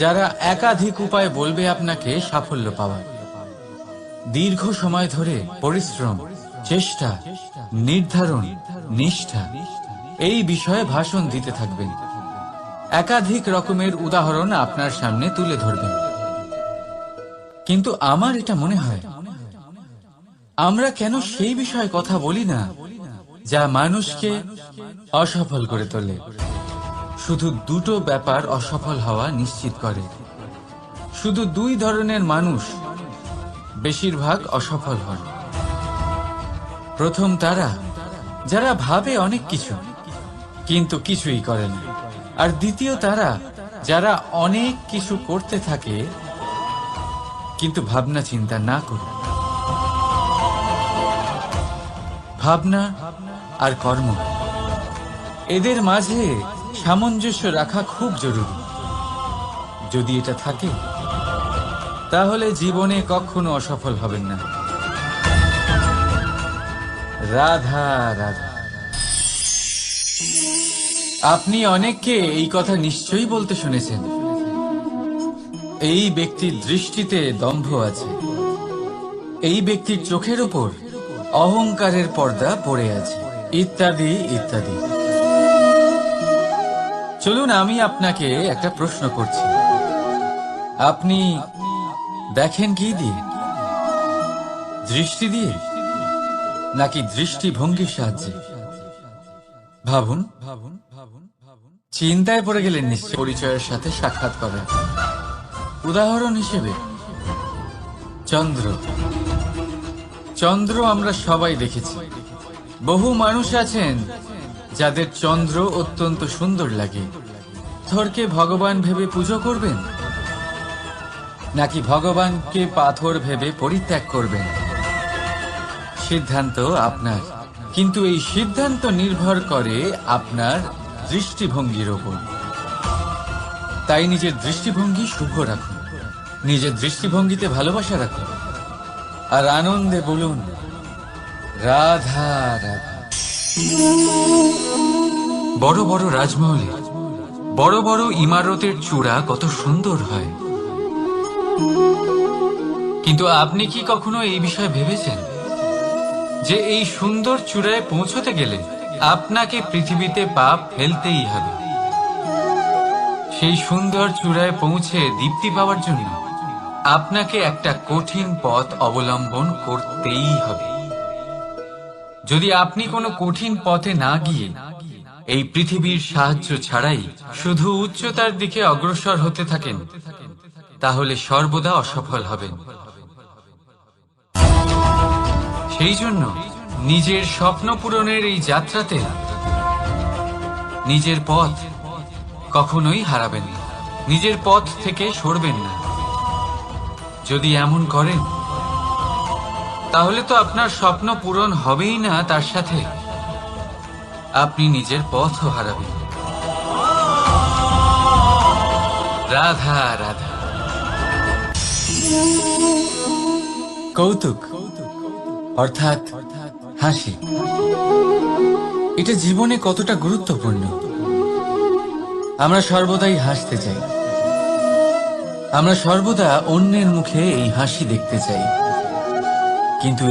যারা একাধিক উপায় বলবে আপনাকে সাফল্য পাওয়ার। দীর্ঘ সময় ধরে পরিশ্রম, চেষ্টা, নির্ধারণ, নিষ্ঠা এই বিষয়ে ভাষণ দিতে থাকবেন। একাধিক রকমের উদাহরণ আপনার সামনে তুলে ধরবেন। কিন্তু আমার এটা মনে হয়, আমরা কেন সেই বিষয়ে কথা বলি না যা মানুষকে অসফল করে তোলে? শুধু দুটো ব্যাপার অসফল হওয়া নিশ্চিত করে। শুধু দুই ধরনের মানুষ বেশিরভাগ অসফল হন। প্রথম তারা যারা ভাবে অনেক কিছু কিন্তু কিছুই করে না। আর দ্বিতীয় তারা যারা অনেক কিছু করতে থাকে কিন্তু ভাবনা চিন্তা না করে। ভাবনা আর কর্ম, এদের মাঝে সামঞ্জস্য রাখা খুব জরুরি। যদি এটা থাকে, তাহলে জীবনে কখনো অসফল হবেন না। রাধা রাধা। আপনি অনেককে এই কথা নিশ্চয়ই বলতে শুনেছেন, এই ব্যক্তির দৃষ্টিতে দম্ভ আছে, এই ব্যক্তির চোখের ওপর অহংকারের পর্দা পড়ে আছে, ইত্যাদি ইত্যাদি। চলুন, আমি আপনাকে একটা প্রশ্ন করছি। আপনি দেখেন কি দিয়ে? দৃষ্টি দিয়ে নাকি দৃষ্টিভঙ্গির সাহায্যে? ভাবুন। চিন্তায় পড়ে গেলেন নিশ্চয় পরিচয়ের সাথে সাক্ষাৎ করেন। উদাহরণ হিসেবে চন্দ্র। চন্দ্র আমরা সবাই দেখেছি। বহু মানুষ আছেন যাদের চন্দ্র অত্যন্ত সুন্দর লাগে। পাথরকে ভগবান ভেবে পুজো করবেন নাকি ভগবানকে পাথর ভেবে পরিত্যাগ করবেন? সিদ্ধান্ত আপনার। কিন্তু এই সিদ্ধান্ত নির্ভর করে আপনার দৃষ্টিভঙ্গির ওপর। তাই নিজের দৃষ্টিভঙ্গি শুভ রাখুন, নিজের দৃষ্টিভঙ্গিতে ভালোবাসা রাখুন, আর আনন্দে বলুন রাধা রাধা। বড় বড় রাজমহলে বড় বড় ইমারতের চূড়া কত সুন্দর হয়, কিন্তু আপনি কি কখনো এই বিষয়ে ভেবেছেন যে এই সুন্দর চূড়ায় পৌঁছতে গেলে আপনাকে পৃথিবীতে পা ফেলতেই হবে? সেই সুন্দর চূড়ায় পৌঁছে দীপ্তি পাওয়ার জন্য আপনাকে একটা কঠিন পথ অবলম্বন করতেই হবে। যদি আপনি কোনো কঠিন পথে না গিয়ে এই পৃথিবীর সাহায্য ছাড়াই শুধু উচ্চতার দিকে অগ্রসর হতে থাকেন, তাহলে সর্বদা অসফল হবেন। সেই জন্য নিজের স্বপ্ন পূরণের এই যাত্রাতে নিজের পথ কখনোই হারাবেন না, নিজের পথ থেকে সরবেন না। যদি এমন করেন তাহলে তো আপনার স্বপ্ন পূরণ হবেই না, তার সাথে আপনি নিজের পথও হারাবেন। রাধা রাধা। কৌতুক অর্থাৎ হাসি, এটা জীবনে কতটা গুরুত্বপূর্ণ। আমরা সর্বদাই হাসতে চাই, আমরা সর্বদা অন্যের মুখে এই হাসি দেখতে চাই। কিন্তু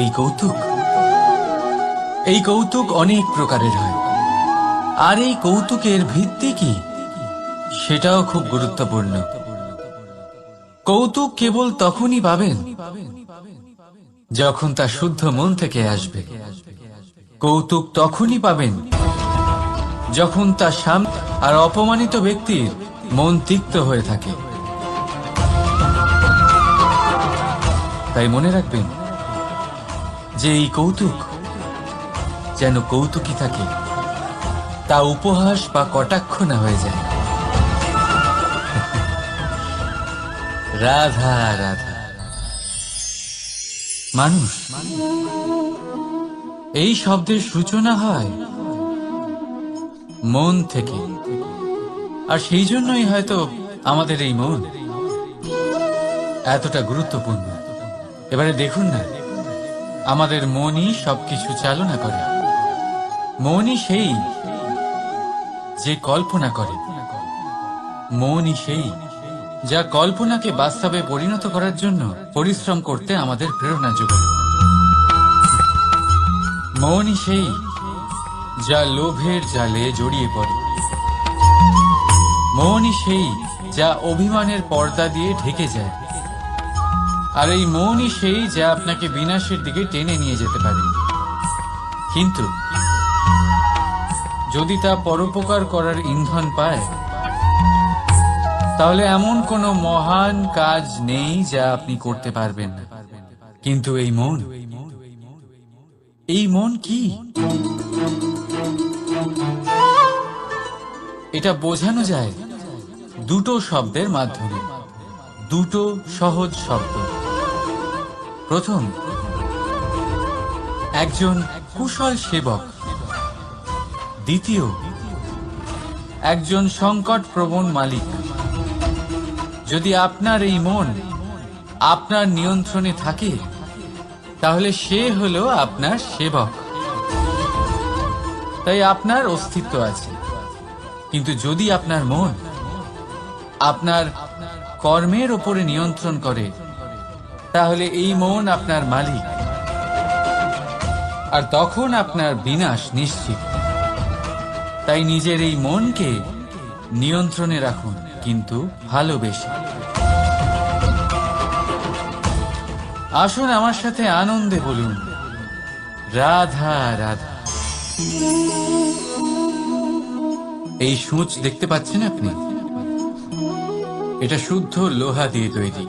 এই কৌতুক অনেক প্রকারের হয়, আর এই কৌতুকের ভিত্তি কি সেটাও খুব গুরুত্বপূর্ণ। কৌতুক কেবল তখনই পাবেন যখন তা শুদ্ধ মন থেকে আসবে। কৌতুক তখনই পাবেন যখন তা সামনে আর অপমানিত ব্যক্তির মন তিক্ত হয়ে থাকে। তাই মনে রাখবেন যে এই কৌতুক যেন কৌতুকই থাকে, তা উপহাস বা কটাক্ষ না হয়ে যায়। রাধা রাধা। মানুষ এই শব্দের সূচনা হয় মন থেকে, আর সেই জন্যই হয়তো আমাদের এই মন এতটা গুরুত্বপূর্ণ। এবারে দেখুন না, আমাদের মনই সবকিছু চালনা করে। মনই সেই যে কল্পনা করে, মনই সেই যা কল্পনাকে বাস্তবে পরিণত করার জন্য পরিশ্রম করতে আমাদের প্রেরণা যোগায়। মনই সেই যা লোভের জালে জড়িয়ে পড়ে। মনই সেই যা অভিমানের পর্দা দিয়ে ঢেকে যায়। আর এই মনই সেই যা আপনাকে বিনাশের দিকে টেনে নিয়ে যেতে পারে। কিন্তু যদি তা পরোপকার করার ইন্ধন পায়, তাহলে এমন কোনো মহান কাজ নেই যা আপনি করতে পারবেন না। কিন্তু এই মন কি? এটা বোঝানো যায় দুটো শব্দের মাধ্যমে, দুটো সহজ শব্দ। প্রথম, একজন কুশল সেবক। দ্বিতীয়, একজন সংকট প্রবণ মালিক। যদি আপনার এই মন আপনার নিয়ন্ত্রণে থাকে, তাহলে সে হলো আপনার সেবক। তাই আপনার অস্তিত্ব আছে। কিন্তু যদি আপনার মন আপনার কর্মের ওপরে নিয়ন্ত্রণ করে, তাহলে এই মন আপনার মালিক, আর তখন আপনার বিনাশ নিশ্চিত। তাই নিজের এই মনকে নিয়ন্ত্রণে রাখুন, কিন্তু ভালোবেসে। আসুন আমার সাথে আনন্দে বলুন, রাধা রাধা। এই সূঁচ দেখতে পাচ্ছেন আপনি? এটা শুদ্ধ লোহা দিয়ে তৈরি।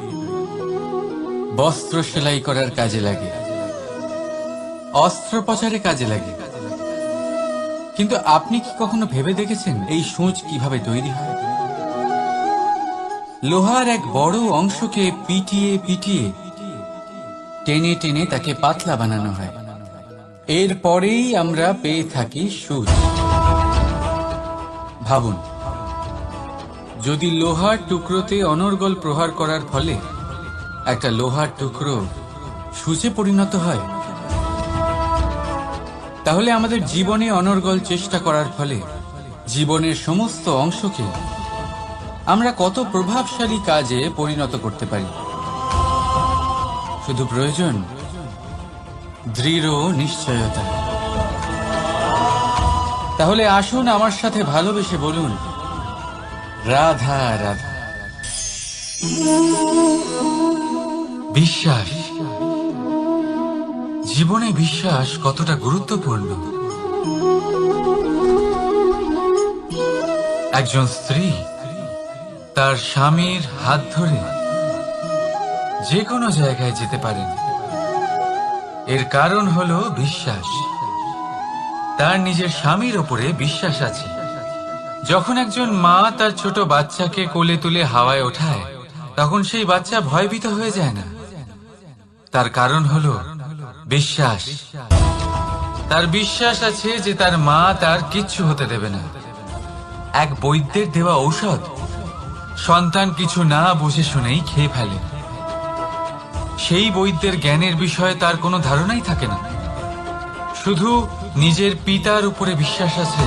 বস্ত্র সেলাই করার কাজে লাগে, অস্ত্রোপচারে কাজে লাগে। কিন্তু আপনি কি কখনো ভেবে দেখেছেন এই সূঁচ কিভাবে তৈরি হয়? লোহার এক বড় অংশকে পিটিয়ে পিটিয়ে টেনে টেনে তাকে পাতলা বানানো হয়। এরপরেই আমরা পেয়ে থাকি সূঁচ। ভাবুন, যদি লোহার টুকরোতে অনর্গল প্রহার করার ফলে একটা লোহার টুকরো সূঁচে পরিণত হয়, তাহলে আমাদের জীবনে অনর্গল চেষ্টা করার ফলে জীবনের সমস্ত অংশকে আমরা কত প্রভাবশালী কাজে পরিণত করতে পারি। শুধু প্রয়োজন দৃঢ় নিশ্চয়তা। তাহলে আসুন আমার সাথে ভালোবেসে বলুন, রাধা রাধা। বিশ্বাস, জীবনে বিশ্বাস কতটা গুরুত্বপূর্ণ। একজন স্ত্রী তার স্বামীর হাত ধরে যে কোনো জায়গায় যেতে পারেন। এর কারণ হলো বিশ্বাস। তার নিজের স্বামীর ওপরে বিশ্বাস আছে। যখন একজন মা তার ছোট বাচ্চাকে কোলে তুলে হাওয়ায় ওঠায়, তখন সেই বাচ্চা ভয়ভীত হয়ে যায় না। তার কারণ হলো বিশ্বাস। তার বিশ্বাস আছে যে তার মা তার কিচ্ছু হতে দেবে না। এক বৈদ্যের দেওয়া ঔষধ সন্তান কিছু না বুঝে শুনেই খেয়ে ফেলে। সেই বৈদ্যের জ্ঞানের বিষয়ে তার কোনো ধারণাই থাকে না, শুধু নিজের পিতার উপরে বিশ্বাস আছে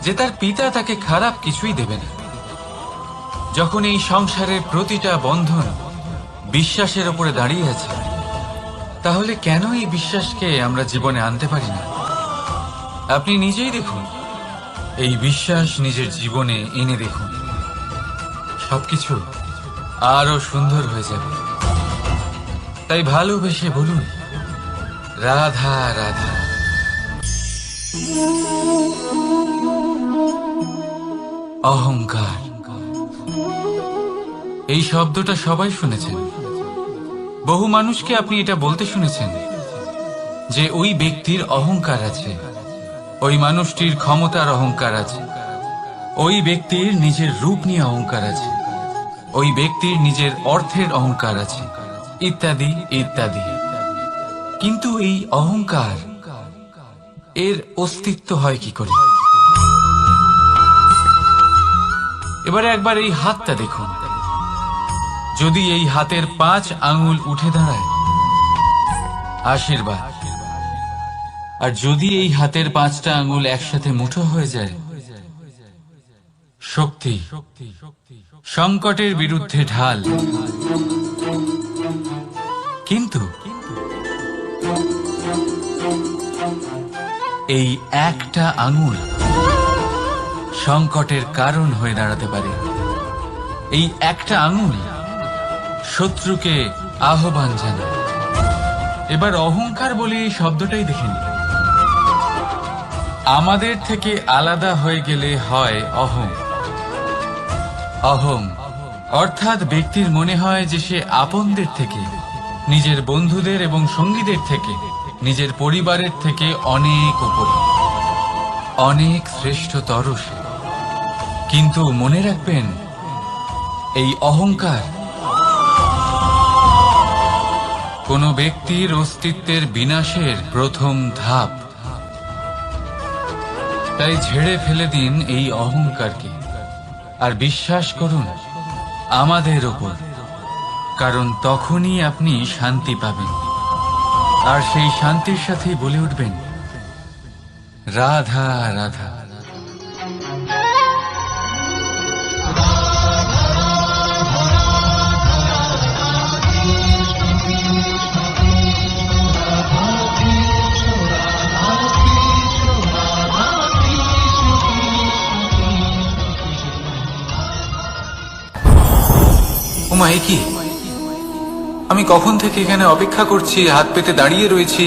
যে তার পিতা তাকে খারাপ কিছুই দেবে না। যখন এই সংসারের প্রতিটা বন্ধন বিশ্বাসের উপরে দাঁড়িয়ে আছে, তাহলে কেন এই বিশ্বাসকে আমরা জীবনে আনতে পারি না? আপনি নিজেই দেখুন, এই বিশ্বাস নিজের জীবনে এনে দেখুন, সবকিছু আরো সুন্দর হয়ে যাবে। তাই ভালোবেসে বলুন, রাধা রাধা। অহংকার, এই শব্দটা সবাই শুনেছেন। বহু মানুষকে আপনি এটা বলতে শুনেছেন যে ওই ব্যক্তির অহংকার আছে, ওই মানুষটির ক্ষমতার অহংকার আছে, ওই ব্যক্তির নিজের রূপ নিয়ে অহংকার আছে, ওই ব্যক্তির নিজের অর্থের অহংকার আছে, ইত্যাদি ইত্যাদি। কিন্তু এই অহংকার, এর অস্তিত্ব হয় কি করে? এবারে একবার এই হাতটা দেখুন। যদি এই হাতের 5 আঙ্গুল উঠে দাঁড়ায়, আশীর্বাদ। আর যদি এই হাতের 5টা আঙ্গুল একসাথে মুঠো হয়ে যায়, শক্তি। সংকটের বিরুদ্ধে ঢাল। কিন্তু এই একটা আঙ্গুল সংকটের কারণ হয়ে দাঁড়াতে পারে। এই একটা আঙ্গুল শত্রুকে আহ্বান জানায়। এবার অহংকার বলে এই শব্দটাই দেখে নিন। আমাদের থেকে আলাদা হয়ে গেলে হয় অহং। অহং অর্থাৎ ব্যক্তির মনে হয় যে সে আপনদের থেকে, নিজের বন্ধুদের এবং সঙ্গীদের থেকে, নিজের পরিবারের থেকে অনেক উপরে, অনেক শ্রেষ্ঠতর সে। কিন্তু মনে রাখবেন, এই অহংকার কোনো ব্যক্তির অস্তিত্বের বিনাশের প্রথম ধাপ। তাই ঝেড়ে ফেলে দিন এই অহংকারকে, আর বিশ্বাস করুন আমাদের ওপর, কারণ তখনই আপনি শান্তি পাবেন। আর সেই শান্তির সাথেই বলে উঠবেন, রাধা রাধা। ওমা, এ কি? আমি কখন থেকে এখানে অপেক্ষা করছি, হাত পেতে দাঁড়িয়ে রয়েছি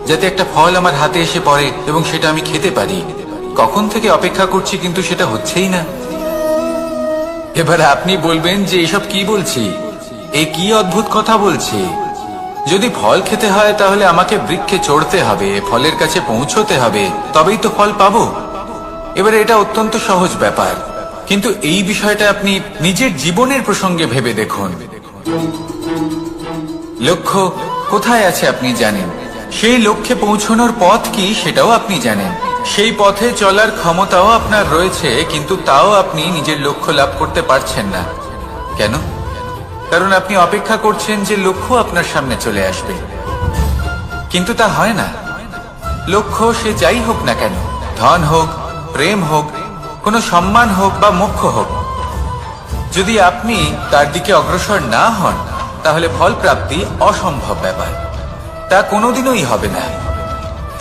যাতে একটা ফল আমার হাতে এসে পড়ে এবং সেটা আমি খেতে পারি। কখন থেকে অপেক্ষা করছি, কিন্তু সেটা হচ্ছেই না। এবার আপনি বলবেন যে এসব কি বলছি, এ কি অদ্ভুত কথা বলছি। যদি ফল খেতে হয় তাহলে আমাকে বৃক্ষে চড়তে হবে, ফলের কাছে পৌঁছতে হবে, তবেই তো ফল পাবো। এবারে এটা অত্যন্ত সহজ ব্যাপার, কিন্তু এই বিষয়টা আপনি নিজের জীবনের প্রসঙ্গে ভেবে দেখুন। লক্ষ্য কোথায় আছে আপনি জানেন, সেই লক্ষ্যে পৌঁছানোর পথ কি সেটাও আপনি জানেন, সেই পথে চলার ক্ষমতাও আপনার রয়েছে, কিন্তু তাও আপনি নিজের লক্ষ্য লাভ করতে পারছেন না। কেন? কারণ আপনি অপেক্ষা করছেন যে লক্ষ্য আপনার সামনে চলে আসবে, কিন্তু তা হয় না। লক্ষ্য সে যাই হোক না কেন, ধন হোক, প্রেম হোক, কোনো সম্মান হোক বা মোক্ষ হোক, যদি আপনি তার দিকে অগ্রসর না হন, তাহলে ফল প্রাপ্তি অসম্ভব ব্যাপার, তা কোনোদিনই হবে না।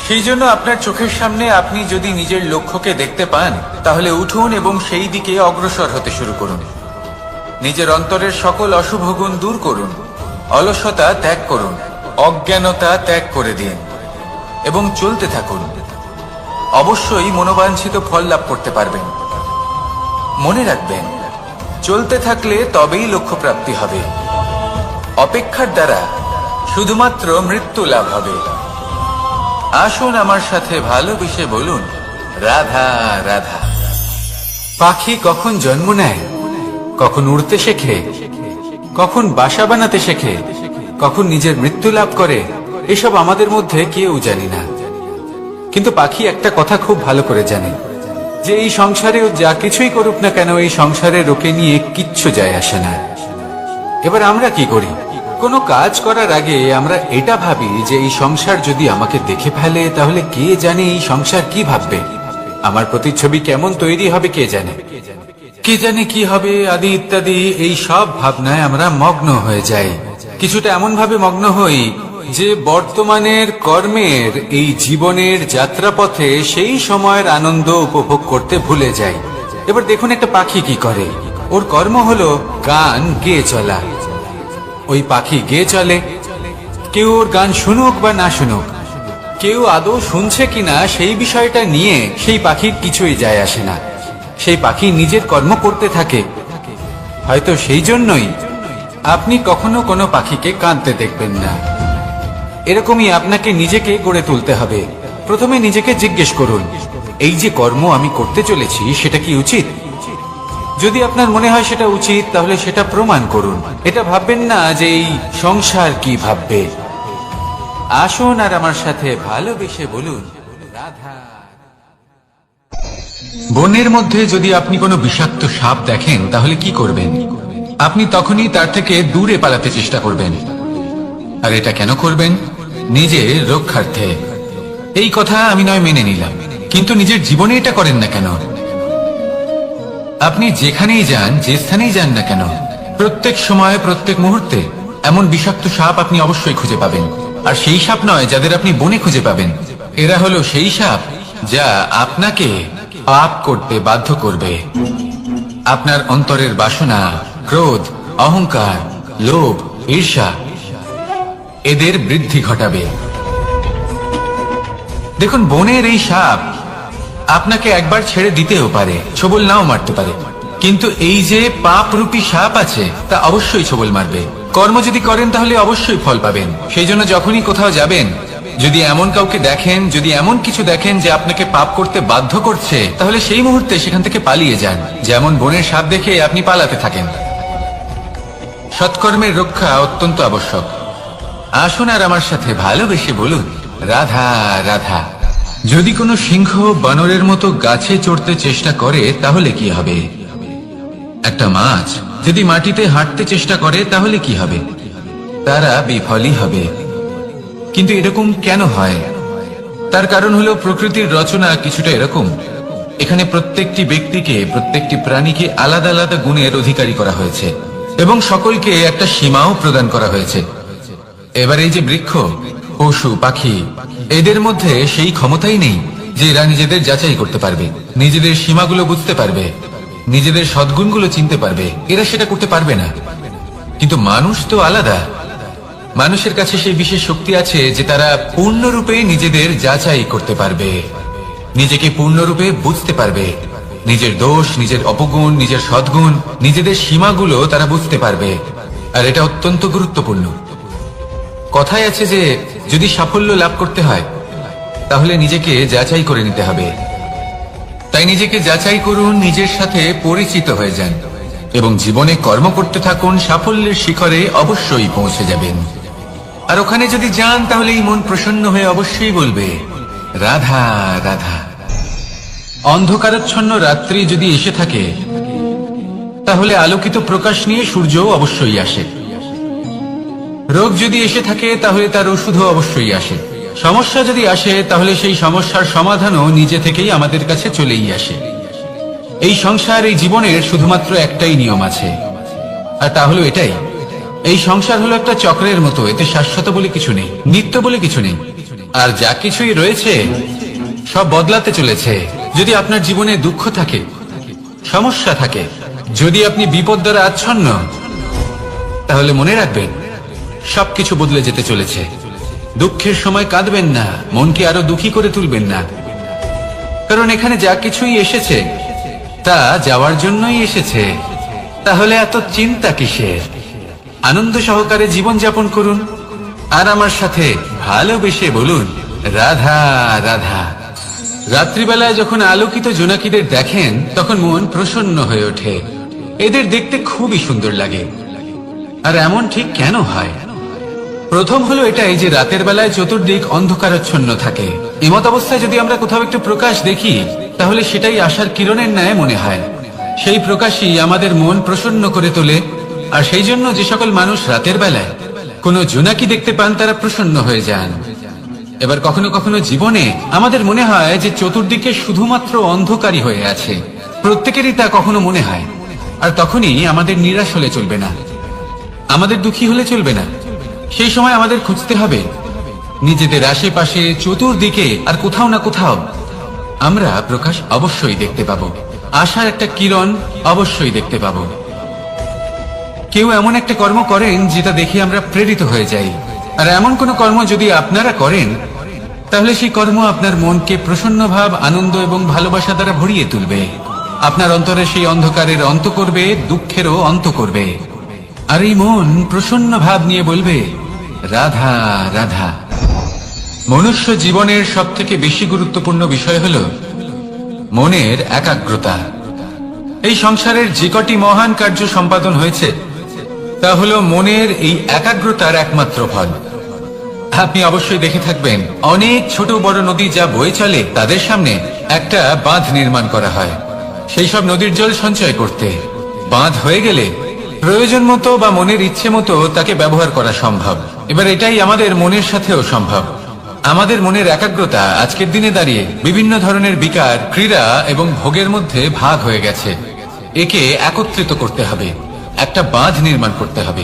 সেই জন্য আপনার চোখের সামনে আপনি যদি নিজের লক্ষ্যকে দেখতে পান, তাহলে উঠুন এবং সেই দিকে অগ্রসর হতে শুরু করুন। নিজের অন্তরের সকল অশুভ গুণ দূর করুন, অলসতা ত্যাগ করুন, অজ্ঞানতা ত্যাগ করে দিন এবং চলতে থাকুন। অবশ্যই মনোবাঞ্ছিত ফল লাভ করতে পারবেন। মনে রাখবেন, চলতে থাকলে তবেই লক্ষ্য প্রাপ্তি হবে। অপেক্ষার দ্বারা শুধুমাত্র মৃত্যু লাভ হবে। আসুন আমার সাথে ভালোবেসে বলুন, রাধা রাধা। পাখি কখন জন্ম নেয়, কখন উড়তে শেখে, কখন বাসা বানাতে শেখে, কখন নিজের মৃত্যু লাভ করে, এসব আমাদের মধ্যে কেউ জানি না। কিন্তু পাখি একটা কথা খুব ভালো করে জানে, যে এই সংসারে ও যা কিছুই করুক না কেন, এই সংসারের ওকে নিয়ে কিচ্ছু যায় আসে না। এবার আমরা কি করি? কোনো কাজ করার আগে আমরা এটা ভাবি যে এই সংসার যদি আমাকে দেখে ফেলে তাহলে কে জানে এই সংসার কি ভাববে, আমার প্রতিচ্ছবি কেমন তৈরি হবে কে জানে, কে জানে কি হবে আদি ইত্যাদি। এই সব ভাবনায় আমরা মগ্ন হয়ে যাই। কিছুটা এমন ভাবে মগ্ন হই যে বর্তমানের কর্মের এই জীবনের যাত্রাপথে সেই সময়ের আনন্দ উপভোগ করতে ভুলে যাই। এবার দেখুন একটা পাখি কি করে, ওর কর্ম হলো গান গেয়ে চলা। ওই পাখি গেয়ে চলে, কেউ ওর গান শুনুক বা না শুনুক, কেউ আদৌ শুনছে কিনা সেই বিষয়টা নিয়ে সেই পাখির কিছুই যায় আসে না। সেই পাখি নিজের কর্ম করতে থাকে। হয়তো সেই জন্যই আপনি কখনো কোনো পাখিকে কাঁদতে দেখবেন না। এরকমই আপনাকে নিজেকে গড়ে তুলতে হবে। প্রথমে নিজেকে জিজ্ঞেস করুন, এই যে কর্ম আমি করতে চলেছি সেটা কি উচিত? যদি আপনার মনে হয় সেটা উচিত, তাহলে সেটা প্রমাণ করুন। এটা ভাববেন না যে এই সংসার কি ভাববে। আসুন আর আমার সাথে ভালোবেসে বলুন, রাধা। বনের মধ্যে যদি আপনি কোনো বিষাক্ত সাপ দেখেন তাহলে কি করবেন? আপনি তখনই তার থেকে দূরে পালাতে চেষ্টা করবেন। আর এটা কেন করবেন? নিজের রক্ষার্থে। এই কথা আমি নয় মেনে নিলাম, কিন্তু নিজের জীবনে এটা করেন না কেন? আপনি যেখানেই যান, যে স্থানেই যান না কেন, প্রত্যেক সময় প্রত্যেক মুহূর্তে এমন বিষাক্ত সাপ আপনি অবশ্যই খুঁজে পাবেন। আর সেই সাপ নয় যাদের আপনি বনে খুঁজে পাবেন, এরা হলো সেই সাপ যা আপনাকে পাপ করতে বাধ্য করবে। আপনার অন্তরের বাসনা, ক্রোধ, অহংকার, লোভ, ঈর্ষা এদের বৃদ্ধি ঘটাবে। দেখুন, বনের এই সাপ আপনাকে একবার ছেড়ে দিতেও পারে, ছোবল নাও মারতে পারে, কিন্তু এই যে পাপরূপী সাপ আছে তা অবশ্যই ছোবল মারবে। কর্ম যদি করেন তাহলে অবশ্যই ফল পাবেন। সেই জন্য যখনই কোথাও যাবেন, যদি এমন কাউকে দেখেন, যদি এমন কিছু দেখেন যে আপনাকে পাপ করতে বাধ্য করছে, তাহলে সেই মুহূর্তে সেখান থেকে পালিয়ে যান। যেমন বনের সাপ দেখে আপনি পালাতে থাকেন। সৎকর্মের রক্ষা অত্যন্ত আবশ্যক। আসুন আর আমার সাথে ভালোবেসে বলুন, রাধা রাধা। যদি কোনো সিংহ বানরের মতো গাছে চড়তে চেষ্টা করে তাহলে কি হবে? একটা মাছ যদি মাটিতে হাঁটতে চেষ্টা করে তাহলে কি হবে? তারা বিফলই হবে। কিন্তু এরকম কেন হয়? তার কারণ হলো প্রকৃতির রচনা কিছুটা এরকম। এখানে প্রত্যেকটি ব্যক্তিকে, প্রত্যেকটি প্রাণীকে আলাদা আলাদা গুণের অধিকারী করা হয়েছে এবং সকলকে একটা সীমাও প্রদান করা হয়েছে। এবার এই যে বৃক্ষ, পশু, পাখি, এদের মধ্যে সেই ক্ষমতাই নেই যে এরা নিজেদের যাচাই করতে পারবে, নিজেদের সীমাগুলো বুঝতে পারবে, নিজেদের সদ্গুণগুলো চিনতে পারবে। এরা সেটা করতে পারবে না। কিন্তু মানুষ তো আলাদা। মানুষের কাছে সেই বিশেষ শক্তি আছে যে তারা পূর্ণরূপে নিজেদের যাচাই করতে পারবে, নিজেকে পূর্ণরূপে বুঝতে পারবে, নিজের দোষ, নিজের অপগুণ, নিজের সদ্গুণ, নিজেদের সীমাগুলো তারা বুঝতে পারবে। আর এটা অত্যন্ত গুরুত্বপূর্ণ। কথায় আছে যে যদি সাফল্য লাভ করতে হয় তাহলে নিজেকে যাচাই করে নিতে হবে। তাই নিজেকে যাচাই করুন, নিজের সাথে পরিচিত হয়ে যান এবং জীবনে কর্ম করতে থাকুন। সাফল্যের শিখরে অবশ্যই পৌঁছে যাবেন। আর ওখানে যদি যান তাহলে এই মন প্রসন্ন হয়ে অবশ্যই বলবে, রাধা রাধা। অন্ধকারাচ্ছন্ন রাত্রি যদি এসে থাকে তাহলে আলোকিত প্রকাশ নিয়ে সূর্যও অবশ্যই আসে। রোগ যদি এসে থাকে তাহলে তার ওষুধও অবশ্যই আসে। সমস্যা যদি আসে তাহলে সেই সমস্যার সমাধানও নিজে থেকেই আমাদের কাছে চলেই আসে। এই সংসার, এই জীবনের শুধুমাত্র একটাই নিয়ম আছে, আর তা হলো এটাই, এই সংসার হলো একটা চক্রের মতো। এতে শাশ্বত বলে কিছু নেই, নিত্য বলে কিছু নেই। আর যা কিছুই রয়েছে সব বদলাতে চলেছে। যদি আপনার জীবনে দুঃখ থাকে, সমস্যা থাকে, যদি আপনি বিপদ দ্বারা আচ্ছন্ন, তাহলে মনে রাখবেন সবকিছু বদলে যেতে চলেছে। দুঃখের সময় কাঁদবেন না, মনকে আরো দুঃখী করে তুলবেন না, কারণ এখানে যা কিছুই এসেছে তা যাওয়ার জন্যই এসেছে। তাহলে এত চিন্তা কিসের? আনন্দ সহকারে জীবন যাপন করুন আর আমার সাথে ভালোবেসে বলুন, রাধা রাধা। রাত্রিবেলায় যখন আলোকিত জোনাকিদের দেখেন তখন মন প্রসন্ন হয়ে ওঠে। এদের দেখতে খুবই সুন্দর লাগে। আর এমন ঠিক কেন হয়? প্রথম হলো এটাই যে রাতের বেলায় চতুর্দিক অন্ধকারাচ্ছন্ন থাকে। এমত অবস্থায় যদি আমরা কোথাও একটু প্রকাশ দেখি তাহলে সেটাই আশার কিরণের ন্যায় মনে হয়। সেই প্রকাশই আমাদের মন প্রসন্ন করে তোলে। আর সেই জন্য যে সকল মানুষ রাতের বেলায় কোনো জোনাকি দেখতে পান তারা প্রসন্ন হয়ে যান। এবার কখনো কখনো জীবনে আমাদের মনে হয় যে চতুর্দিকে শুধুমাত্র অন্ধকারই হয়ে আছে। প্রত্যেকেরই তা কখনো মনে হয়। আর তখনই আমাদের নিরাশ হলে চলবে না, আমাদের দুঃখী হলে চলবে না। সেই সময় আমাদের খুঁজতে হবে নিজেদের আশেপাশে, চতুর্দিকে আর কোথাও না কোথাও আমরা প্রকাশ অবশ্যই দেখতে পাবো, আশার একটা কিরণ অবশ্যই দেখতে পাবো। কেউ এমন একটা কর্ম করেন যেটা দেখে আমরা প্রেরিত হয়ে যাই। আর এমন কোন কর্ম যদি আপনারা করেন তাহলে সেই কর্ম আপনার মনকে প্রসন্ন ভাব, আনন্দ এবং ভালোবাসা দ্বারা ভরিয়ে তুলবে। আপনার অন্তরে সেই অন্ধকারের অন্ত করবে, দুঃখেরও অন্ত করবে। আর এই মন প্রসন্ন ভাব নিয়ে বলবে, রাধা রাধা। মনুষ্য জীবনের সব থেকে বেশি গুরুত্বপূর্ণ বিষয় হল মনের একাগ্রতা। এই সংসারের যে কটি মহান কার্য সম্পাদন হয়েছে তা হলো মনের এই একাগ্রতার একমাত্র ফল। আপনি অবশ্যই দেখে থাকবেন অনেক ছোট বড় নদী যা বয়ে চলে তাদের সামনে একটা বাঁধ নির্মাণ করা হয় সেই সব নদীর জল সঞ্চয় করতে। বাঁধ হয়ে গেলে প্রয়োজন মতো বা মনের ইচ্ছে মতো তাকে ব্যবহার করা সম্ভব। এবার এটাই আমাদের মনের সাথেও সম্ভব। আমাদের মনের একাগ্রতা আজকের দিনে দাঁড়িয়ে বিভিন্ন ধরনের বিকার, ক্রীড়া এবং ভোগের মধ্যে ভাগ হয়ে গেছে। একে একত্রিত করতে হবে, একটা বাঁধ নির্মাণ করতে হবে,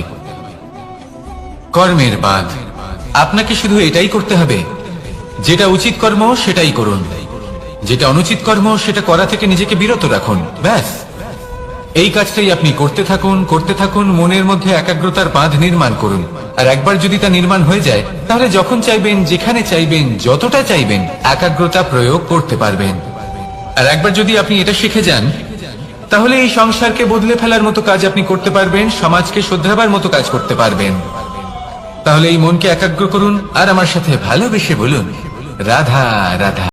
কর্মের বাঁধ। আপনাকে শুধু এটাই করতে হবে, যেটা উচিত কর্ম সেটাই করুন, যেটা অনুচিত কর্ম সেটা করা থেকে নিজেকে বিরত রাখুন। ব্যাস, এই কাজটাই আপনি করতে থাকুন, করতে থাকুন। মনের মধ্যে একাগ্রতার বাঁধ নির্মাণ করুন। আর একবার যদি তা নির্মাণ হয়ে যায় তাহলে যখন চাইবেন, যেখানে চাইবেন, যতটা চাইবেন একাগ্রতা প্রয়োগ করতে পারবেন। আর একবার যদি আপনি এটা শিখে যান তাহলে এই সংসারকে বদলে ফেলার মতো কাজ আপনি করতে পারবেন, সমাজকে শোধরাবার মতো কাজ করতে পারবেন। তাহলে এই মনকে একাগ্র করুন আর আমার সাথে ভালোবেসে বলুন, রাধা রাধা।